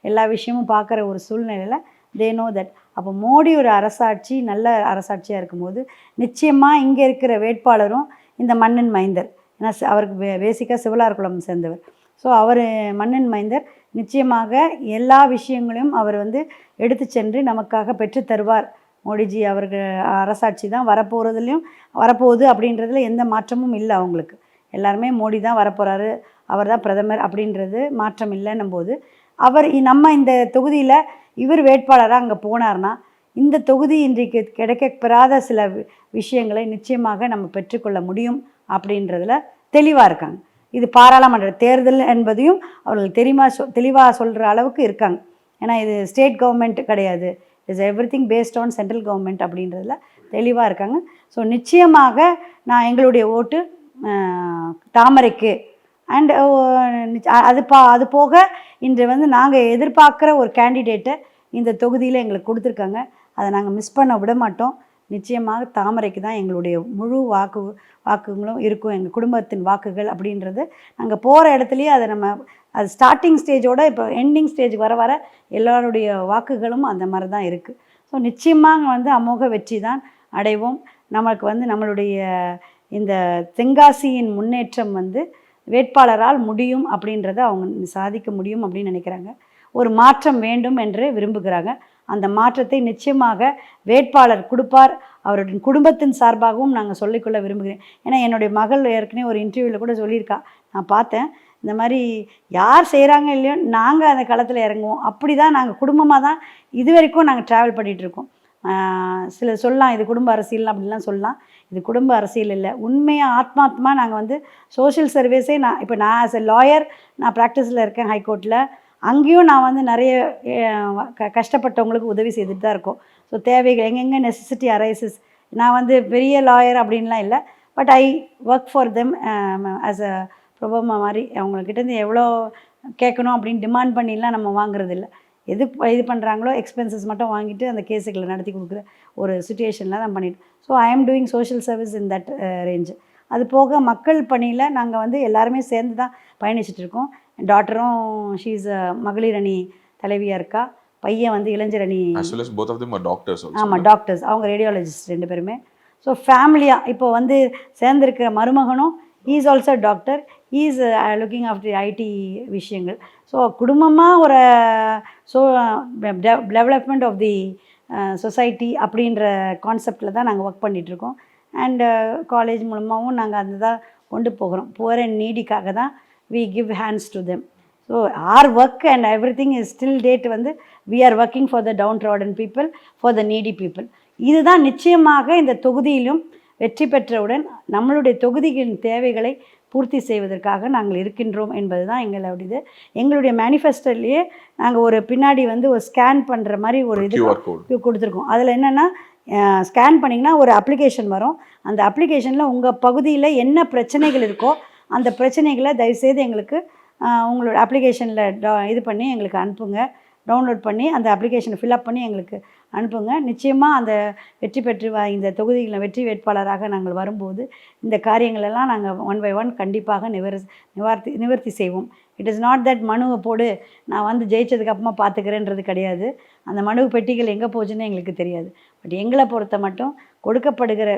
எல்லா விஷயமும் பார்க்குற ஒரு சூழ்நிலையில் தே நோ தட். அப்போ மோடி ஒரு அரசாட்சி நல்ல அரசாட்சியாக இருக்கும்போது நிச்சயமாக இங்கே இருக்கிற வேட்பாளரும் இந்த மண்ணின் மைந்தர். ஏன்னா அவருக்கு பேசிக்காக சிவலார் குலம் சேர்ந்தவர். ஸோ அவர் மண்ணின் மைந்தர். நிச்சயமாக எல்லா விஷயங்களையும் அவர் வந்து எடுத்து சென்று நமக்காக பெற்று தருவார். மோடிஜி அவர்கள் அரசாட்சி தான் வரப்போகுது அப்படின்றதுல எந்த மாற்றமும் இல்லை. அவங்களுக்கு எல்லாருமே மோடி தான் வரப்போகிறாரு, அவர் தான் பிரதமர் அப்படின்றது மாற்றம் இல்லைன்னும் போது அவர் நம்ம இந்த தொகுதியில் இவர் வேட்பாளராக அங்கே போனார்னா இந்த தொகுதி இன்றைக்கு கிடைக்கப்பெறாத சில விஷயங்களை நிச்சயமாக நம்ம பெற்றுக்கொள்ள முடியும் அப்படின்றதுல தெளிவாக இருக்காங்க. இது பாராளுமன்ற தேர்தல் என்பதையும் அவர்கள் தெளிவாக சொல்கிற அளவுக்கு இருக்காங்க. ஏன்னா இது ஸ்டேட் கவர்மெண்ட் கிடையாது, it's everything based on central government அப்படின்றதுல தெளிவாக இருக்காங்க. ஸோ நிச்சயமாக நான் எங்களுடைய ஓட்டு தாமரைக்கு. அண்ட் அது போக இன்று வந்து நாங்கள் எதிர்பார்க்குற ஒரு கேண்டிடேட்டை இந்த தொகுதியில் எங்களுக்கு கொடுத்துருக்காங்க, அதை நாங்கள் மிஸ் பண்ண விட மாட்டோம். நிச்சயமாக தாமரைக்கு தான் எங்களுடைய முழு வாக்குகளும் இருக்கும், எங்கள் குடும்பத்தின் வாக்குகள் அப்படின்றது. நாங்கள் போகிற இடத்துலையே அது ஸ்டார்டிங் ஸ்டேஜோடு இப்போ எண்டிங் ஸ்டேஜ் வர எல்லோருடைய வாக்குகளும் அந்த மாதிரி தான் இருக்குது. ஸோ நிச்சயமாக வந்து அமோக வெற்றி தான் அடைவோம். நமக்கு வந்து நம்மளுடைய இந்த தென்காசியின் முன்னேற்றம் வந்து வேட்பாளரால் முடியும் அப்படின்றத அவங்க சாதிக்க முடியும் அப்படின்னு நினைக்கிறாங்க. ஒரு மாற்றம் வேண்டும் என்று விரும்புகிறாங்க. அந்த மாற்றத்தை நிச்சயமாக வேட்பாளர் கொடுப்பார். அவருடைய குடும்பத்தின் சார்பாகவும் நாங்கள் சொல்லிக்கொள்ள விரும்புகிறேன். ஏன்னா என்னுடைய மகள் ஏற்கனவே ஒரு இன்டர்வியூவில் கூட சொல்லியிருக்கா, நான் பார்த்தேன், இந்த மாதிரி யார் செய்கிறாங்க இல்லையோ நாங்கள் அந்த களத்தில் இறங்குவோம். அப்படி தான் நாங்கள் குடும்பமாக தான் இது வரைக்கும் நாங்கள் ட்ராவல் பண்ணிகிட்ருக்கோம். சில சொல்லலாம் இது குடும்ப அரசியல் அப்படின்லாம் சொல்லலாம். இது குடும்ப அரசியல் இல்லை. உண்மையாக ஆத்மாத்மா நாங்கள் வந்து சோஷியல் சர்வீஸே நான் ஆஸ் எ லாயர் நான் ப்ராக்டிஸில் இருக்கேன் ஹைகோர்ட்டில். அங்கேயும் நான் வந்து நிறைய கஷ்டப்பட்டவங்களுக்கு உதவி செய்துட்டு தான் இருக்கோம். ஸோ தேவைகள் எங்கெங்கே நெசசிட்டி அரைசஸ், நான் வந்து பெரிய லாயர் அப்படின்லாம் இல்லை, but I work for them as a pro bono மாதிரி. அவங்கக்கிட்டேருந்து எவ்வளோ கேட்கணும் அப்படின்னு டிமாண்ட் பண்ணிலாம் நம்ம வாங்குறது இல்லை. இது பண்ணுறாங்களோ எக்ஸ்பென்சஸ் மட்டும் வாங்கிட்டு அந்த கேஸுகளை நடத்தி கொடுக்குற ஒரு சுச்சுவேஷனில் தான் பண்ணிட்டு. ஸோ ஐ ஆம் doing social service in that range. அது போக மக்கள் பணியில் நாங்கள் வந்து எல்லாருமே சேர்ந்து தான் பயணிச்சுட்டு இருக்கோம். என் டாட்டரும் ஷீஸ் மகளிர் அணி தலைவியாக இருக்கா. பையன் வந்து இளைஞர் அணி. ஆமாம், டாக்டர்ஸ். அவங்க ரேடியாலஜிஸ்ட் 2 பேருமே. ஸோ ஃபேமிலியாக இப்போ வந்து சேர்ந்துருக்கிற மருமகனும் is also doctor. Is looking after IT விஷயங்கள். ஸோ குடும்பமாக ஒரு டெவலப்மெண்ட் ஆஃப் தி சொசைட்டி அப்படின்ற கான்செப்டில் தான் நாங்கள் ஒர்க் பண்ணிகிட்ருக்கோம். அண்டு காலேஜ் மூலமாகவும் நாங்கள் அதை தான் கொண்டு போகிறோம். புவர் அண்ட் நீடிக்காக தான் we give hands to them. So are work and everything is still that வந்து we are working for the downtrodden people, for the needy people. இதுதான் நிச்சயமாக இந்த தொகுதியிலும் வெற்றி பெற்றவுடன் நம்மளுடைய தொகுதிகளின் தேவைகளை பூர்த்தி செய்வதற்காக நாங்கள் இருக்கின்றோம் என்பது தான் எங்களுடைய மேனிஃபெஸ்டோலேயே நாங்கள் ஒரு பின்னாடி வந்து ஒரு ஸ்கேன் பண்ணுற மாதிரி ஒரு இது கொடுத்துருக்கோம். அதில் என்னென்னா ஸ்கேன் பண்ணிங்கன்னா ஒரு அப்ளிகேஷன் வரும். அந்த அப்ளிகேஷனில் உங்கள் பகுதியில் என்ன பிரச்சனைகள் இருக்கோ அந்த பிரச்சனைகளை தயவுசெய்து எங்களுக்கு உங்களோட அப்ளிகேஷனில் இது பண்ணி எங்களுக்கு அனுப்புங்க. டவுன்லோட் பண்ணி அந்த அப்ளிகேஷனை ஃபில்அப் பண்ணி எங்களுக்கு அனுப்புங்க. நிச்சயமாக அந்த வெற்றி பெற்று இந்த தொகுதிகளில் வெற்றி வேட்பாளராக நாங்கள் வரும்போது இந்த காரியங்களெல்லாம் நாங்கள் 1 by 1 கண்டிப்பாக நிவர்த்தி செய்வோம். இட் இஸ் நாட் தட் மனுவை போடு நான் வந்து ஜெயிச்சதுக்கப்புறமா பார்த்துக்கிறேன்றது கிடையாது. அந்த மனு பெட்டிகள் எங்கே போச்சுன்னு எங்களுக்கு தெரியாது. பட் எங்களை பொறுத்த மட்டும் கொடுக்கப்படுகிற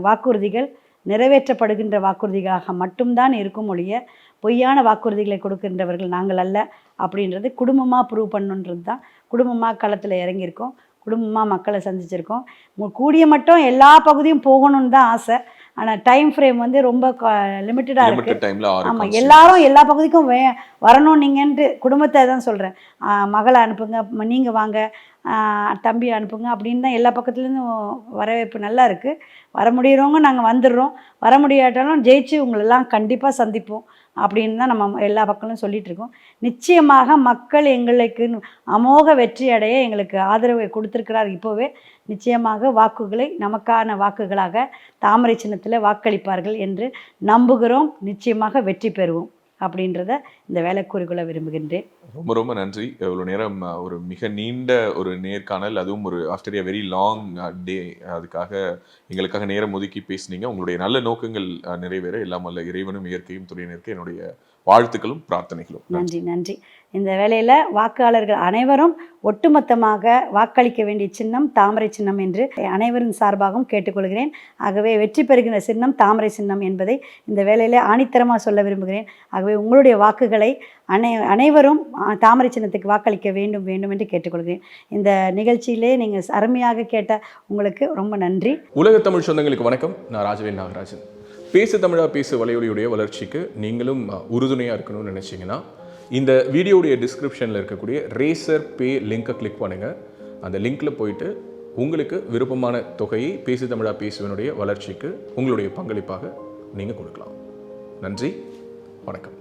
வாக்குறுதிகள் நிறைவேற்றப்படுகின்ற வாக்குறுதிகளாக மட்டும்தான் இருக்கும் ஒழிய பொய்யான வாக்குறுதிகளை கொடுக்கின்றவர்கள் நாங்கள் அல்ல அப்படின்றது குடும்பமாக ப்ரூவ் பண்ணணுன்றது தான். குடும்பமாக களத்தில் இறங்கியிருக்கோம், குடும்பமாக மக்களை சந்திச்சிருக்கோம். கூடிய மட்டும் எல்லா பகுதியும் போகணும்னு தான் ஆசை. ஆனால் டைம் ஃப்ரேம் வந்து ரொம்ப லிமிட்டடாக இருக்குது. ஆமாம், எல்லாரும் எல்லா பகுதிக்கும் வரணும். நீங்கன்ட்டு குடும்பத்தை தான் சொல்கிறேன். மகளை அனுப்புங்க, நீங்கள் வாங்க, தம்பி அனுப்புங்க அப்படின்னு தான் எல்லா பக்கத்துலேருந்தும் வரவேற்பு நல்லா இருக்குது. வர முடியறவங்க நாங்கள் வந்துடுறோம், வர முடியாட்டாலும் ஜெயிச்சு உங்களெல்லாம் கண்டிப்பாக சந்திப்போம் அப்படின்னு தான் நம்ம எல்லா பக்கமும் சொல்லிகிட்ருக்கோம். நிச்சயமாக மக்கள் எங்களுக்கு அமோக வெற்றி அடைய எங்களுக்கு ஆதரவை கொடுத்துருக்கிறார். இப்போவே நிச்சயமாக வாக்குகளை நமக்கான வாக்குகளாக தாமரை சின்னத்தில் வாக்களிப்பார்கள் என்று நம்புகிறோம். நிச்சயமாக வெற்றி பெறுவோம் அப்படின்றத இந்த வேலைக்குறிக்குள்ள விரும்புகின்றேன். ரொம்ப ரொம்ப நன்றி. இவ்வளோ நேரம் ஒரு மிக நீண்ட ஒரு நேர்காணல், அதுவும் ஒரு ஆஃப்டர் எ வெரி லாங் டே, அதுக்காக எங்களுக்காக நேரம் ஒதுக்கி பேசுனீங்க. உங்களுடைய நல்ல நோக்கங்கள் நிறைவேற எல்லாம் வல்ல இறைவனும் இயற்கையும் துணை நிற்க என்னுடைய வாழ்த்துக்களும் பிரார்த்தனைகளும். நன்றி நன்றி. இந்த வேளையில் வாக்காளர்கள் அனைவரும் ஒட்டுமொத்தமாக வாக்களிக்க வேண்டிய சின்னம் தாமரை சின்னம் என்று அனைவரின் சார்பாகவும் கேட்டுக்கொள்கிறேன். ஆகவே வெற்றி பெறுகின்ற சின்னம் தாமரை சின்னம் என்பதை இந்த வேளையில் ஆணித்தரமாக சொல்ல விரும்புகிறேன். ஆகவே உங்களுடைய வாக்குகளை அனைவரும் தாமரை சின்னத்துக்கு வாக்களிக்க வேண்டும் வேண்டும் என்று கேட்டுக்கொள்கிறேன். இந்த நிகழ்ச்சியிலே நீங்கள் அருமையாக கேட்ட உங்களுக்கு ரொம்ப நன்றி. உலக தமிழ் சொந்தங்களுக்கு வணக்கம். நான் ராஜவேல் நாகராஜன். பேசு தமிழா பேசு வலையொலியுடைய வளர்ச்சிக்கு நீங்களும் உறுதுணையாக இருக்கணும்னு நினச்சிங்கன்னா இந்த வீடியோடைய டிஸ்கிரிப்ஷனில் இருக்கக்கூடிய ரேசர் பே லிங்கை கிளிக் பண்ணுங்கள். அந்த லிங்க்கில் போயிட்டு உங்களுக்கு விருப்பமான தொகையை பேசு தமிழா பேசுவனுடைய வளர்ச்சிக்கு உங்களுடைய பங்களிப்பாக நீங்கள் கொடுக்கலாம். நன்றி, வணக்கம்.